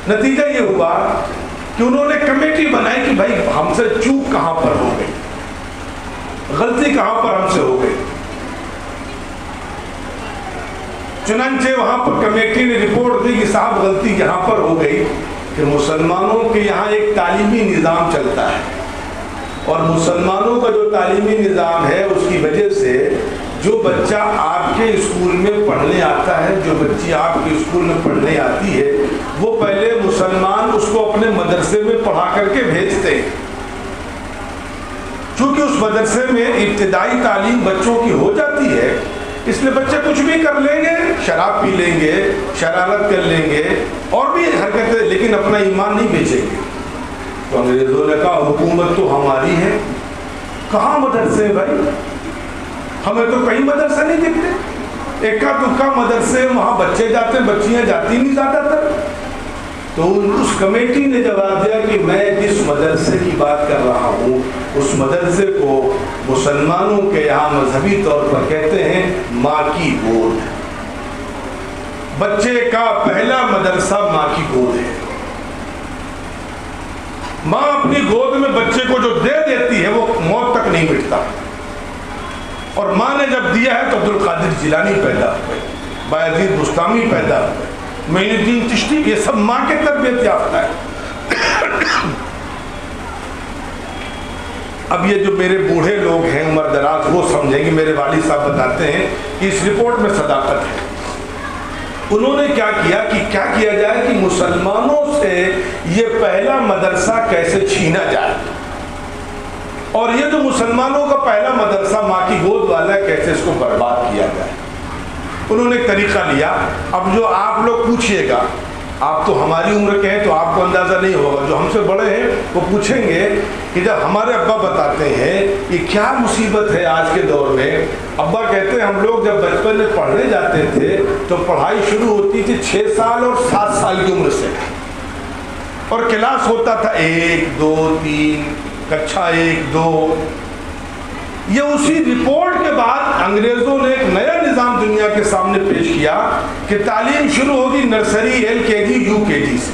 نتیجہ یہ ہوا کہ انہوں نے کمیٹی بنائی کہ بھائی ہم سے چوک کہاں پر ہو گئی، غلطی کہاں پر ہم سے ہو گئی۔ چنانچہ وہاں پر کمیٹی نے رپورٹ دی کہ صاحب غلطی یہاں پر ہو گئی کہ مسلمانوں کے یہاں ایک تعلیمی نظام چلتا ہے، اور مسلمانوں کا جو تعلیمی نظام ہے اس کی وجہ سے جو بچہ آپ کے اسکول میں پڑھنے آتا ہے، جو بچی آپ کے اسکول میں پڑھنے آتی ہے، وہ پہلے مسلمان اس کو اپنے مدرسے میں پڑھا کر کے بھیجتے ہیں، چونکہ اس مدرسے میں ابتدائی تعلیم بچوں کی ہو جاتی ہے، اس لیے بچے کچھ بھی کر لیں گے، شراب پی لیں گے، شرارت کر لیں گے اور بھی حرکتیں، لیکن اپنا ایمان نہیں بیچیں گے۔ تو انگریزوں نے کہا حکومت تو ہماری ہے، کہاں مدرسے بھائی، ہمیں تو کہیں مدرسے نہیں دکھتے، ایک کا دکھا مدرسے وہاں بچے جاتے ہیں، بچیاں جاتی نہیں زیادہ تر۔ تو اس کمیٹی نے جواب دیا کہ میں جس مدرسے کی بات کر رہا ہوں اس مدرسے کو مسلمانوں کے یہاں مذہبی طور پر کہتے ہیں ماں کی گود، بچے کا پہلا مدرسہ ماں کی گود ہے۔ ماں اپنی گود میں بچے کو جو دے دیتی ہے وہ موت تک نہیں مٹتا، اور ماں نے جب دیا ہے تو عبدالقادر جیلانی پیدا ہوئے، بایزید بستامی پیدا ہوئے، معین الدین چشتی، یہ سب ماں کے تربیت یافتہ ہے۔ اب یہ جو میرے بوڑھے لوگ ہیں عمر دراز وہ سمجھیں گے، میرے والد صاحب بتاتے ہیں کہ اس رپورٹ میں صداقت ہے۔ انہوں نے کیا کیا کہ کیا کیا جائے کہ مسلمانوں سے یہ پہلا مدرسہ کیسے چھینا جائے، اور یہ جو مسلمانوں کا پہلا مدرسہ ماں کی گود والا ہے کیسے اس کو برباد کیا جائے۔ انہوں نے ایک طریقہ لیا۔ اب جو آپ لوگ پوچھئے گا، آپ تو ہماری عمر کے ہیں تو آپ کو اندازہ نہیں ہوگا، جو ہم سے بڑے ہیں وہ پوچھیں گے کہ جب ہمارے ابا بتاتے ہیں کہ کیا مصیبت ہے آج کے دور میں، ابا کہتے ہیں ہم لوگ جب بچپن میں پڑھنے جاتے تھے تو پڑھائی شروع ہوتی تھی 6 سال اور 7 سال کی عمر سے، اور کلاس ہوتا تھا 1 2 3 کچھا 1 2۔ یہ اسی رپورٹ کے بعد انگریزوں نے ایک نیا نظام دنیا کے سامنے پیش کیا کہ تعلیم شروع ہوگی نرسری LKG UKG سے،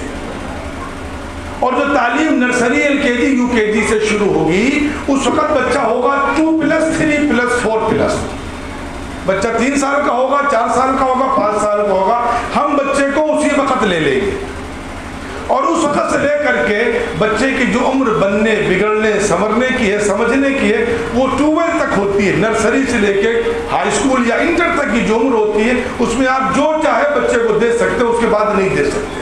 اور جو تعلیم نرسری LKG UKG سے شروع ہوگی اس وقت بچہ ہوگا 2+3+4+، بچہ 3 سال کا ہوگا، 4 سال کا ہوگا، 5 سال کا ہوگا، ہم بچے کو اسی وقت لے لیں گے، اور اس وقت سے لے کر کے بچے کی جو عمر بننے بگڑنے سنورنے کی ہے سمجھنے کی ہے وہ 12 تک ہوتی ہے، نرسری سے لے کے ہائی اسکول یا انٹر تک کی جو عمر ہوتی ہے اس میں آپ جو چاہے بچے کو دے سکتے، اس کے بعد نہیں دے سکتے۔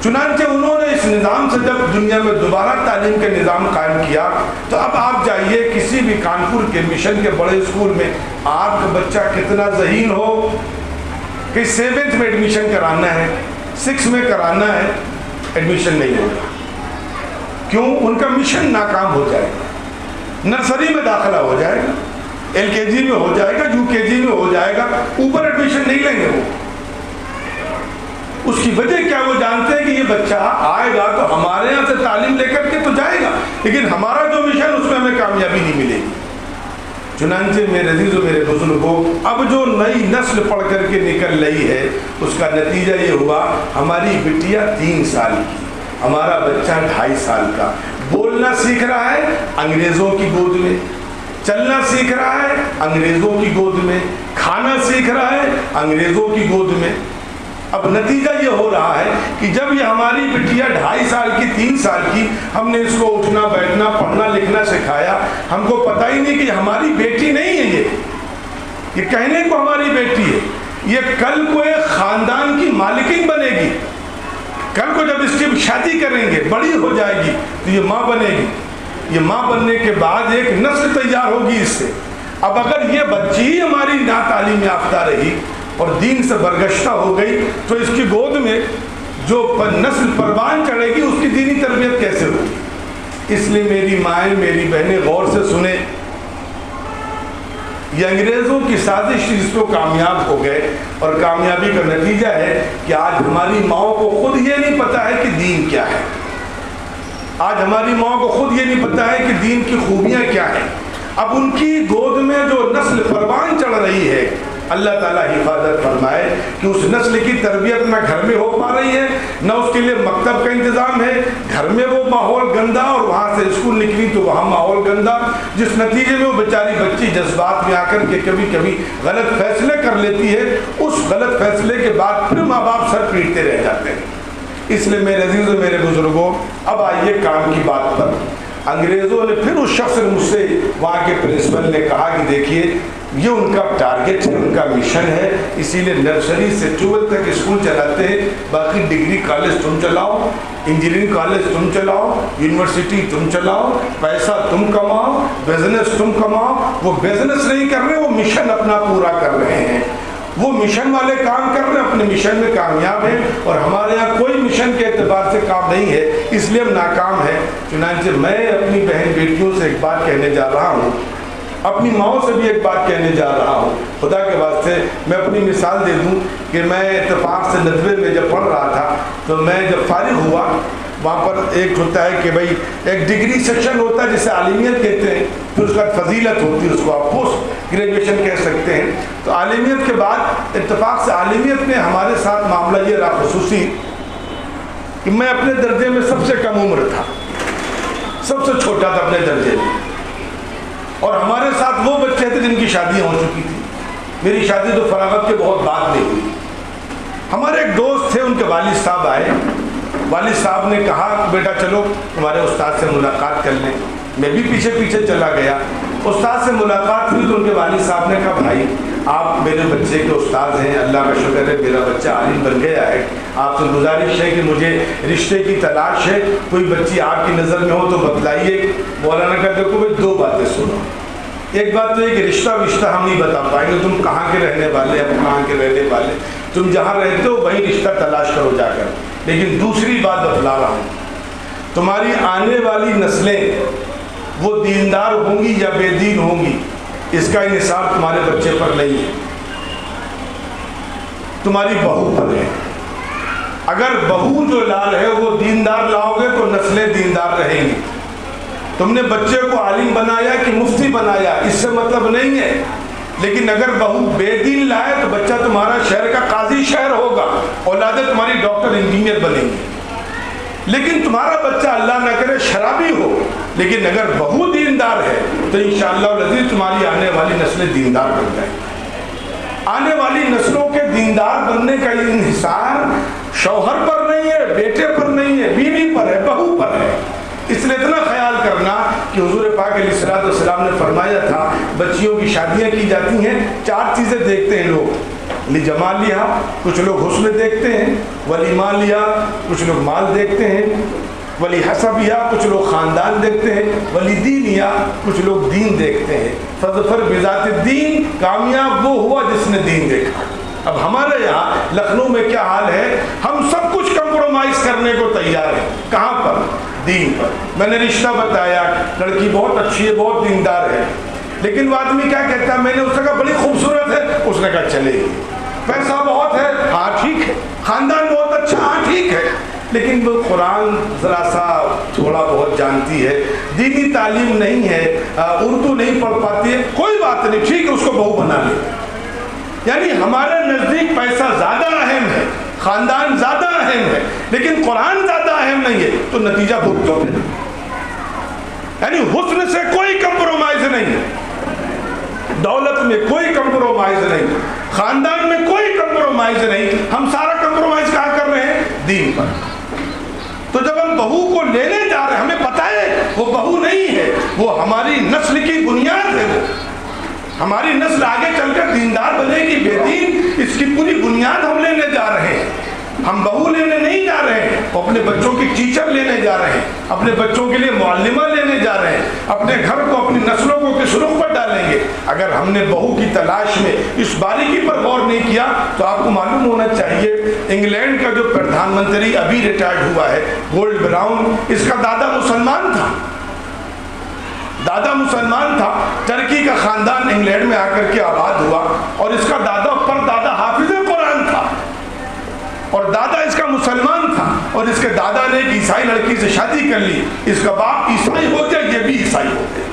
چنانچہ انہوں نے اس نظام سے جب دنیا میں دوبارہ تعلیم کے نظام قائم کیا تو اب آپ جائیے کسی بھی کانپور کے مشن کے بڑے اسکول میں، آپ کا بچہ کتنا ذہین ہو کہ 7th میں ایڈمیشن کرانا ہے، 6 میں کرانا ہے، ایڈمیشن نہیں ہوگا، کیوں؟ ان کا مشن ناکام ہو جائے گا۔ نرسری میں داخلہ ہو جائے گا، LKG میں ہو جائے گا، UKG میں ہو جائے گا، اوپر ایڈمیشن نہیں لیں گے وہ۔ اس کی وجہ کیا؟ وہ جانتے ہیں کہ یہ بچہ آئے گا تو ہمارے یہاں سے تعلیم لے کر کے تو جائے گا، لیکن ہمارا جو مشن اس میں ہمیں کامیابی نہیں ملے گی۔ چنانچہ میرے عزیزوں، میرے بزرگوں، اب جو نئی نسل پڑھ کر کے نکل رہی ہے اس کا نتیجہ یہ ہوا، ہماری بٹیا 3 سال کی، ہمارا بچہ 2.5 سال کا، بولنا سیکھ رہا ہے انگریزوں کی گود میں، چلنا سیکھ رہا ہے انگریزوں کی گود میں، کھانا سیکھ رہا ہے انگریزوں کی گود میں۔ اب نتیجہ یہ ہو رہا ہے کہ جب یہ ہماری بٹیا 2.5 سال کی 3 سال کی، ہم نے اس کو اٹھنا بیٹھنا پڑھنا لکھنا سکھایا، ہم کو پتہ ہی نہیں کہ ہماری بیٹی نہیں ہے، یہ کہنے کو ہماری بیٹی ہے، یہ کل کو ایک خاندان کی مالکن بنے گی، کل کو جب اس کی شادی کریں گے بڑی ہو جائے گی تو یہ ماں بنے گی، یہ ماں بننے کے بعد ایک نسل تیار ہوگی اس سے۔ اب اگر یہ بچی ہماری ناتعلیم یافتہ رہی اور دین سے برگشتہ ہو گئی تو اس کی گود میں جو نسل پروان چڑھے گی اس کی دینی تربیت کیسے ہوگی؟ اس لیے میری مائیں، میری بہنیں غور سے سنیں، یہ انگریزوں کی سازش اس کو کامیاب ہو گئے، اور کامیابی کا نتیجہ ہے کہ آج ہماری ماؤں کو خود یہ نہیں پتا ہے کہ دین کیا ہے، آج ہماری ماؤں کو خود یہ نہیں پتا ہے کہ دین کی خوبیاں کیا ہیں۔ اب ان کی گود میں جو نسل پروان چڑھ رہی ہے، اللہ تعالیٰ حفاظت فرمائے کہ اس نسل کی تربیت نہ گھر میں ہو پا رہی ہے، نہ اس کے لیے مکتب کا انتظام ہے، گھر میں وہ ماحول گندا اور وہاں سے اسکول نکلی تو وہاں ماحول گندا، جس نتیجے میں وہ بیچاری بچی جذبات میں آ کر کے کبھی کبھی غلط فیصلے کر لیتی ہے، اس غلط فیصلے کے بعد پھر ماں باپ سر پیٹتے رہ جاتے ہیں۔ اس لیے میرے عزیزوں، میرے بزرگوں، اب آئیے کام کی بات پر۔ انگریزوں نے پھر اس شخص نے مجھ سے، وہاں کے پرنسپل نے کہا کہ دیکھیے یہ ان کا ٹارگٹ ہے، ان کا مشن ہے، اسی لیے نرسری سے 12 تک اسکول چلاتے ہیں، باقی ڈگری کالج تم چلاؤ، انجینئرنگ کالج تم چلاؤ، یونیورسٹی تم چلاؤ، پیسہ تم کماؤ، بزنس تم کماؤ۔ وہ بزنس نہیں کر رہے، وہ مشن اپنا پورا کر رہے ہیں، وہ مشن والے کام کر رہے ہیں، اپنے مشن میں کامیاب ہیں، اور ہمارے یہاں کوئی مشن کے اعتبار سے کام نہیں ہے، اس لیے ہم ناکام ہیں۔ چنانچہ میں اپنی بہن بیٹیوں سے ایک بات کہنے جا رہا ہوں، اپنی ماؤں سے بھی ایک بات کہنے جا رہا ہوں، خدا کے واسطے میں اپنی مثال دے دوں کہ میں اتفاق سے 90 میں جب پڑھ رہا تھا تو میں جب فارغ ہوا، وہاں پر ایک ہوتا ہے کہ بھائی ایک ڈگری سیکشن ہوتا ہے جسے عالمیت کہتے ہیں، پھر اس کا فضیلت ہوتی ہے، اس کو آپ پوسٹ گریجویشن کہہ سکتے ہیں۔ تو عالمیت کے بعد اتفاق سے عالمیت میں ہمارے ساتھ معاملہ یہ رہا خصوصی کہ میں اپنے درجے میں سب سے کم عمر تھا، سب سے چھوٹا تھا اپنے درجے میں، اور ہمارے ساتھ وہ بچے تھے جن کی شادیاں ہو چکی تھی، میری شادی تو فراغت کے بہت بعد میں ہوئی۔ ہمارے ایک دوست تھے، ان کے والد صاحب آئے، والد صاحب نے کہا کہ بیٹا چلو تمہارے استاد سے ملاقات کر لیں۔ میں بھی پیچھے پیچھے چلا گیا، استاد سے ملاقات ہوئی تو ان کے والد صاحب نے کہا بھائی آپ میرے بچے کے استاد ہیں، اللہ کا شکر ہے میرا بچہ عالم بن گیا ہے، آپ سے گزارش ہے کہ مجھے رشتے کی تلاش ہے، کوئی بچی آپ کی نظر میں ہو تو بتلائیے۔ مولانا کا دیکھو بھائی 2 باتیں سنو، ایک بات تو یہ کہ رشتہ ہم نہیں بتا پائیں گے، تم کہاں کے رہنے والے، ہم کہاں کے رہنے والے، تم جہاں رہتے ہو وہیں رشتہ تلاش کرو جا کر، لیکن دوسری بات بتلا رہا ہوں، تمہاری آنے والی نسلیں وہ دیندار ہوں گی یا بے دین ہوں گی، اس کا انحصار تمہارے بچے پر نہیں ہے، تمہاری بہو پر ہے۔ اگر بہو جو لال ہے وہ دیندار لاؤ گے تو نسلیں دیندار رہیں گی۔ تم نے بچے کو عالم بنایا کہ مفتی بنایا، اس سے مطلب نہیں ہے، لیکن اگر بہو بے دین لائے تو بچہ تمہارا شہر کا قاضی شہر ہوگا، اولادیں تمہاری ڈاکٹر انجینئر بنیں گی۔ لیکن تمہارا بچہ اللہ نہ کرے شرابی ہو، لیکن اگر بہو دیندار ہے تو انشاءاللہ العزیز تمہاری آنے والی نسلیں دیندار بن جائیں گی۔ آنے والی نسلوں کے دیندار بننے کا انحصار شوہر پر نہیں ہے، بیٹے پر نہیں ہے، بیوی پر ہے، بہو پر ہے۔ اس لیے اتنا خیال کرنا کہ حضور پاک علیہ الصلوۃ والسلام نے فرمایا تھا بچیوں کی شادیاں کی جاتی ہیں، 4 چیزیں دیکھتے ہیں لوگ، لجمالہا کچھ لوگ حسن دیکھتے ہیں، ولیمالہا کچھ لوگ مال دیکھتے ہیں، ولحسبہا کچھ لوگ خاندان دیکھتے ہیں، ولدینہا کچھ لوگ دین دیکھتے ہیں۔ فظفر بذات الدین، کامیاب وہ ہوا جس نے دین دیکھا۔ اب ہمارے یہاں لکھنؤ میں کیا حال ہے، ہم سب کچھ کمپرومائز کرنے کو تیار ہیں، کہاں پر؟ دین پر۔ میں نے رشتہ بتایا، لڑکی بہت اچھی ہے، بہت دیندار ہے، لیکن وہ آدمی کیا کہتا ہے، میں نے اس سے کہا بڑی خوبصورت ہے، اس نے کہا چلے گی۔ پیسہ بہت ہے، ہاں ٹھیک ہے، خاندان بہت اچھا، ہاں ٹھیک ہے، لیکن وہ قرآن ذرا سا تھوڑا بہت جانتی ہے، دینی تعلیم نہیں ہے، اردو نہیں پڑھ پاتی ہے، کوئی بات نہیں، ٹھیک ہے، اس کو بہو بنا لے۔ یعنی ہمارے نزدیک پیسہ زیادہ اہم ہے، خاندان زیادہ اہم ہے، لیکن قرآن زیادہ اہم نہیں ہے، تو نتیجہ بھگتو پھر۔ یعنی حسن سے کوئی کمپرومائز نہیں ہے، دولت میں کوئی کمپرومائز نہیں، خاندان میں کوئی کمپرومائز نہیں، ہم سارا کمپرومائز کہاں کر رہے ہیں؟ دین پر۔ تو جب ہم بہو کو لینے جا رہے ہیں، ہمیں پتہ ہے وہ بہو نہیں ہے، وہ ہماری نسل کی بنیاد ہے، وہ ہماری نسل آگے چل کر دیندار بنے گی، بے دین، اس کی پوری بنیاد ہم لینے جا رہے ہیں۔ ہم بہو لینے نہیں جا رہے ہیں، وہ اپنے بچوں کی ٹیچر لینے جا رہے ہیں، اپنے بچوں کے لیے معلمہ لینے جا رہے ہیں، اپنے گھر کو اپنی نسلوں کو کس رخ پر ڈالیں گے۔ اگر ہم نے بہو کی تلاش میں اس باریکی پر غور نہیں کیا تو آپ کو معلوم ہونا چاہیے، انگلینڈ کا جو پردھان منتری ابھی ریٹائرڈ ہوا ہے، گولڈ براؤن، اس کا دادا مسلمان تھا، دادا مسلمان تھا، ترکی کا خاندان انگلینڈ میں آ کر کے آباد ہوا، اور اس کا دادا پر دادا حافظ قرآن تھا، اور دادا اس کا مسلمان تھا، اور اس کے دادا نے ایک عیسائی لڑکی سے شادی کر لی، اس کا باپ عیسائی ہو گیا، یہ بھی عیسائی ہو گیا۔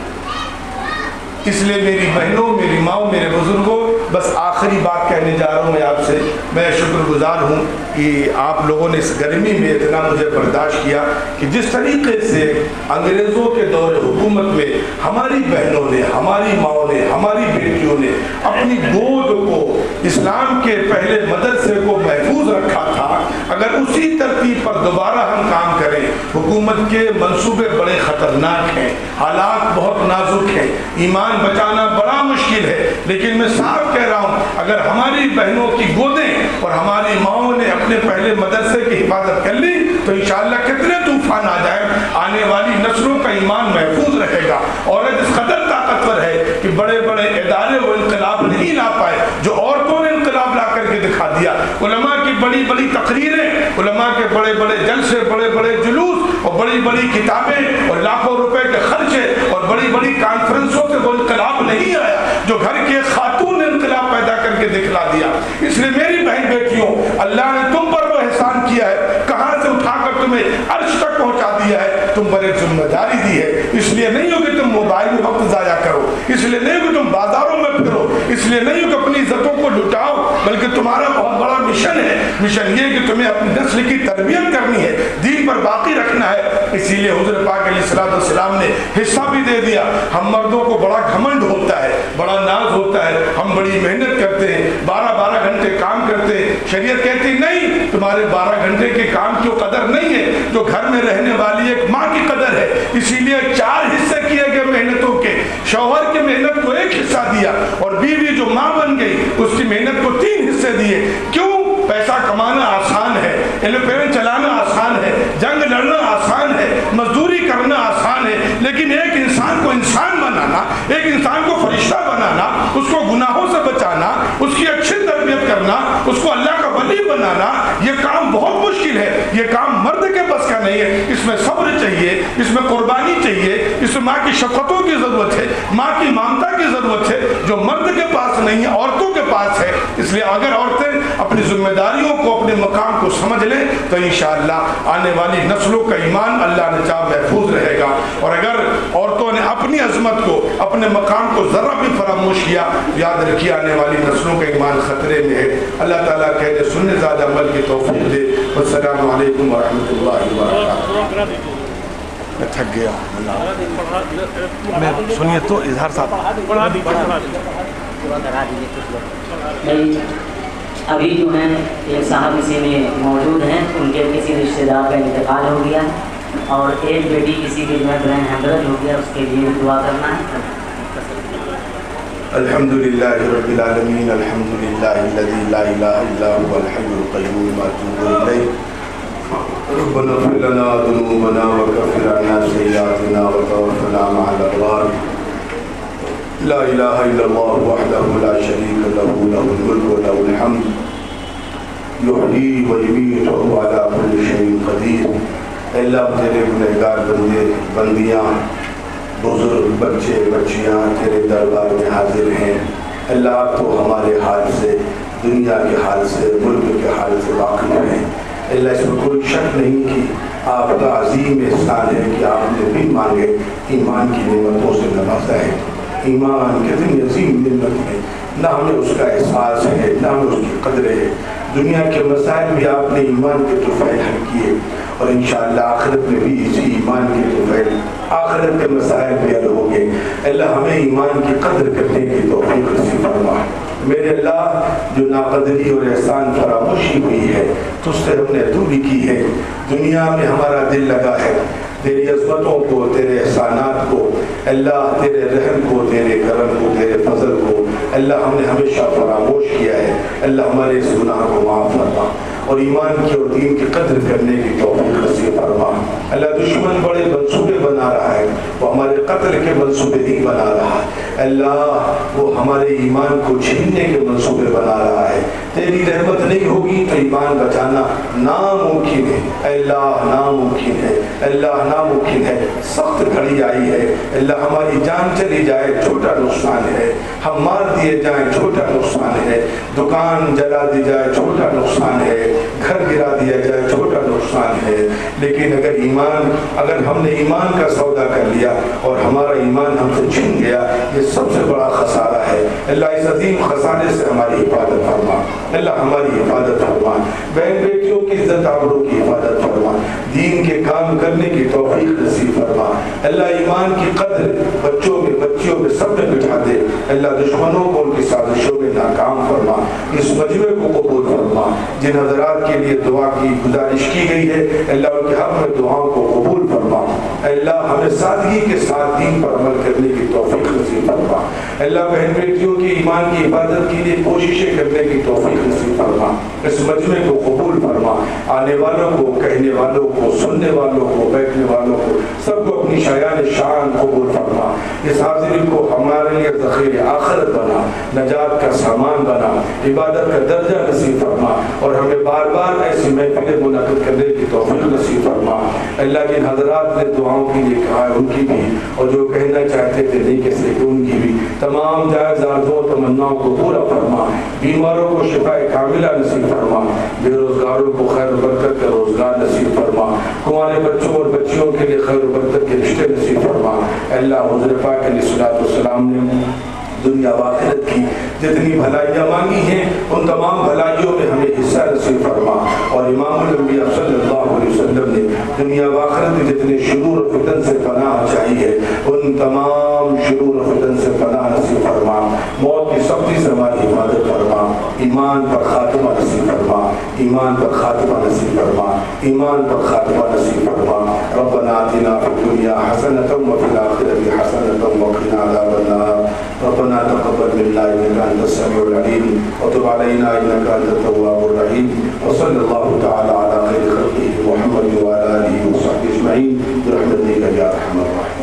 اس لیے میری بہنوں، میری ماؤں، میرے بزرگوں، بس آخری بات کہنے جا رہا ہوں میں آپ سے، میں شکر گزار ہوں کہ آپ لوگوں نے اس گرمی میں اتنا مجھے برداشت کیا کہ جس طریقے سے انگریزوں کے دور حکومت میں ہماری بہنوں نے، ہماری ماؤں نے، ہماری بیٹیوں نے اپنی گود کو، اسلام کے پہلے مدرسے کو محفوظ رکھا تھا، اگر اسی ترتیب پر دوبارہ ہم کام کریں، حکومت کے منصوبے بڑے خطرناک ہیں، حالات بہت نازک ہیں، ایمان بچانا بڑا مشکل ہے، لیکن میں صاف کہہ رہا ہوں، اگر ہماری بہنوں کی گودیں اور ہماری ماؤں نے اپنے پہلے مدرسے کی حفاظت کر لی تو انشاءاللہ کتنے طوفان آ جائیں، آنے والی نسلوں کا ایمان محفوظ رہے گا۔ عورت اس قدر طاقتور ہے کہ بڑے بڑے ادارے وہ انقلاب نہیں لا پائے جو عورتوں نے انقلاب لا کر کے دکھا دیا۔ علماء کی بڑی بڑی تقریریں، علماء کے بڑے بڑے جلسے، بڑے بڑے جلوس اور بڑی بڑی کتابیں اور لاکھوں روپے کے خرچے اور بڑی بڑی کانفرنسوں سے وہ انقلاب نہیں آیا جو گھر کے خاتون نے انقلاب پیدا کر کے دکھلا دیا۔ اس لیے میری بہن بیٹیوں، اللہ نے تم پر وہ احسان کیا ہے، کہاں سے اٹھا کر تمہیں عرش تک پہنچا دیا ہے، تم پر ایک ذمہ داری دی ہے۔ اس لیے نہیں ہو کہ تم موبائل میں وقت ضائع کرو، اس لیے نہیں ہو کہ تم بازاروں میں پھرو، اس لیے نہیں ہو کہ اپنی عزتوں کو لٹاؤ، بلکہ تمہارا بہت بڑا مشن ہے۔ مشن یہ کہ تمہیں اپنی نسل کی تربیت کرنی ہے، دین پر باقی رکھنا ہے۔ اسی لیے حضور پاک علیہ السلام نے حصہ بھی دے دیا۔ ہم مردوں کو بڑا گھمنڈ ہوتا ہے، بڑا ناز ہوتا ہے، ہم بڑی محنت کرتے ہیں، 12 گھنٹے کام کرتے ہیں۔ شریعت کہتی نہیں، تمہارے 12 گھنٹے کے کام کی قدر نہیں ہے جو گھر میں رہنے والی ایک ماں کی قدر ہے۔ اسی لیے 4 حصے کیے گئے محنتوں کے، شوہر کی محنت کو 1 حصہ دیا، اور بیوی جو ماں بن گئی اس کی محنت کو 3 حصے دیے۔ کیوں؟ پیسہ کمانا آسان ہے، ایروپلین چلانا آسان ہے، جنگ لڑنا آسان ہے، مزدوری کرنا آسان ہے، لیکن ایک انسان کو انسان بنانا، ایک انسان کو فرشتہ بنانا، اس کو گناہوں سے بچانا، اس کی اچھی تربیت کرنا، اس کو اللہ کا ولی بنانا، یہ کام بہت مشکل ہے۔ یہ کام مرد کے بس کا نہیں ہے، اس میں صبر چاہیے، اس میں قربانی چاہیے، اس میں ماں کی شفقتوں کی ضرورت ہے، ماں کی ممتا کی ضرورت ہے، جو مرد کے پاس نہیں ہے، عورتوں کے پاس ہے۔ اس لیے اگر عورتیں اپنی ذمہ داریوں کو، اپنے مقام کو سمجھ لیں تو انشاءاللہ آنے والی نسلوں کا ایمان اللہ نے چاہ محفوظ رہے گا۔ اور اگر عورتوں نے اپنی عظمت کو، اپنے مقام کو ذرا بھی فراموش کیا، یاد رکھیے آنے والی نسلوں کا ایمان خطرے میں ہے۔ اللہ تعالیٰ کہتے سننے زیادہ عمل کی توفیق دے۔ والسلام علیکم ورحمۃ اللہ وبرکاتہ۔ میں تھک گیا، میں سنیے تو اظہار صاحب
ابھی جو ہیں ایک صاحب اسی میں موجود ہیں، ان کے کسی رشتہ دار کا انتقال ہو گیا، اور ایک بیٹی کسی کے جو ہے برین ہیمرج ہو گیا، اس کے لیے دعا کرنا ہے۔
الحمدللہ رب العالمین، الحمدللہ الذی لا الہ الا هو الحی القیوم اتوب الیہ۔ ربنا اغفر لنا ذنوبنا وکفر عنا سیئاتنا وتوفنا مع الابرار۔ لا الہ الا اللہ وحدہ لا شریک لہ، لہ الملک و لہ الحمد، یحیی و یمیت وہو علی کل شیء قدیر۔ اللہ تیرے گنہگار بندے بندیاں، بزرگ بچے بچیاں تیرے دربار میں حاضر ہیں۔ اللہ تو ہمارے حال سے دنیا کے حال سے، ملک کے حال سے واقف ہیں۔ اللہ اس میں کوئی شک نہیں کہ آپ کا عظیم احسان ہے کہ آپ نے بھی مانگے ایمان کی نعمتوں سے نوازا ہے۔ ایمان کتنی عظیم نعمت ہے، نہ ہمیں اس کا احساس ہے، نہ ہمیں اس کی قدر ہے۔ دنیا کے مسائل بھی آپ نے ایمان کے طفیل حل کیے، اور انشاءاللہ آخرت میں بھی اسی ایمان کے طفیل آخرت کے مسائل بھی حل ہوں گے۔ اللہ ہمیں ایمان کی قدر کرنے کی توفیق نصیب فرما۔ میرے اللہ، جو ناقدری اور احسان فراموشی ہوئی ہے تو اس سے ہم نے دوری کی ہے۔ دنیا میں ہمارا دل لگا ہے تیری عظمتوں کو، تیرے احسانات کو، اللہ تیرے رحم کو، تیرے کرم کو، تیرے فضل کو اللہ ہم نے ہمیشہ فراموش کیا ہے۔ اللہ ہمارے اس گناہ کو معاف فرما اور ایمان کی اور دین کی قدر کرنے کی توفیق نصیب فرما۔ اللہ دشمن بڑے منصوبے بنا رہا ہے، وہ ہمارے قتل کے منصوبے نہیں بنا رہا ہے۔ اللہ وہ ہمارے ایمان کو چھیننے کے منصوبے بنا رہا ہے۔ تیری رحمت نہیں ہوگی تو ایمان بچانا ناممکن ہے اللہ، ناممکن ہے اللہ، ناممکن ہے۔ سخت گھڑی آئی ہے اللہ، ہماری جان چلی جائے چھوٹا نقصان ہے، ہم مار دیے جائیں چھوٹا نقصان ہے، دکان جلا دی جائے چھوٹا نقصان ہے، گھر گرا دیا جائے چھوٹا نقصان ہے، لیکن اگر ہم نے ایمان کا سودا کر لیا اور ہمارا ایمان ہم سے چھن گیا، یہ سب سے بڑا خسارہ ہے۔ اللہ اس عظیم خسارے سے ہماری حفاظت فرما، اللہ ہماری حفاظت فرما، بہن بیٹیوں کی عزت آبرو کی حفاظت فرما، دین کے کام کرنے کی توفیق نصیب فرما۔ اللہ ایمان کی قدر بچوں میں، بچیوں میں، سب میں بٹھا دے۔ اللہ دشمنوں کو ان کی سازشوں میں ناکام فرما۔ اس مجمع کو قبول فرما۔ جن حضرات کے لیے دعا کی گزارش کی گئی ہے اللہ ان کے حق میں دعاؤں کو قبول فرما۔ اللہ ہمیں سادگی کے ساتھ دین پر عمل کرنے کی توفیق نصیب فرما۔ اللہ بہن بیٹیوں کی ایمان کی حفاظت کے لیے کوششیں کرنے کی توفیق نصیب فرما۔ اس مجمع کو قبول فرما۔ آنے والوں کو، کہنے والوں کو، سننے والوں کو، بیٹھنے والوں کو، سب کو اپنی شایان شان قبول فرما۔ اس حاضری کو ہمارے لیے ذخیر آخرت بنا، نجات کا سامان بنا، عبادت کا درجہ نصیب فرما، اور ہمیں بار بار ایسی محفلیں منعقد کرنے کی توفیق نصیب فرما۔ اللہ جن حضرات نے دعاؤں کے لیے کہا ہے ان کی بھی، اور جو کہنا چاہتے تھے نہیں کہہ سکے ان کی بھی، تمام جائز آرزوؤں تمناؤں کو پورا فرما۔ بیماروں کو شفا کاملہ نصیب فرما، بے روزگاروں کو خیر و برکت کا روزگار نصیب فرما، کنوارے بچوں اور بچیوں کے لیے خیر و برکت کے رشتے نصیب فرما۔ اللہ حضور پاک علیہ الصلوۃ والسلام نے دنیا و آخرت کی جتنی بھلائیاں مانگی ہیں ان تمام بھلائیوں میں ہمیں حصہ نصیب فرما، اور امام الانبیاء صلی اللہ علیہ وسلم نے دنیا و آخرت میں جتنے شرور و فتن سے پناہ چاہی ہے ان تمام شرور و فتن سے پناہ نصیب فرما۔ موت کی سختی سے ہماری حفاظت فرما، ایمان پر خاتمہ نصیب فرما، ایمان پر خاتمہ نصیب فرما، ایمان پر خاتمہ نصیب فرما۔ ربنا آتنا فی الدنیا حسنۃ وفی الآخرۃ حسنۃ وقنا عذاب النار۔ ربنا تقبل منا انك انت السميع العليم وتب علينا انك انت التواب الرحيم، وصلى الله تعالى على خير خلقه محمد وعلى اله وصحبه اجمعين برحمتك يا ارحم الراحمين۔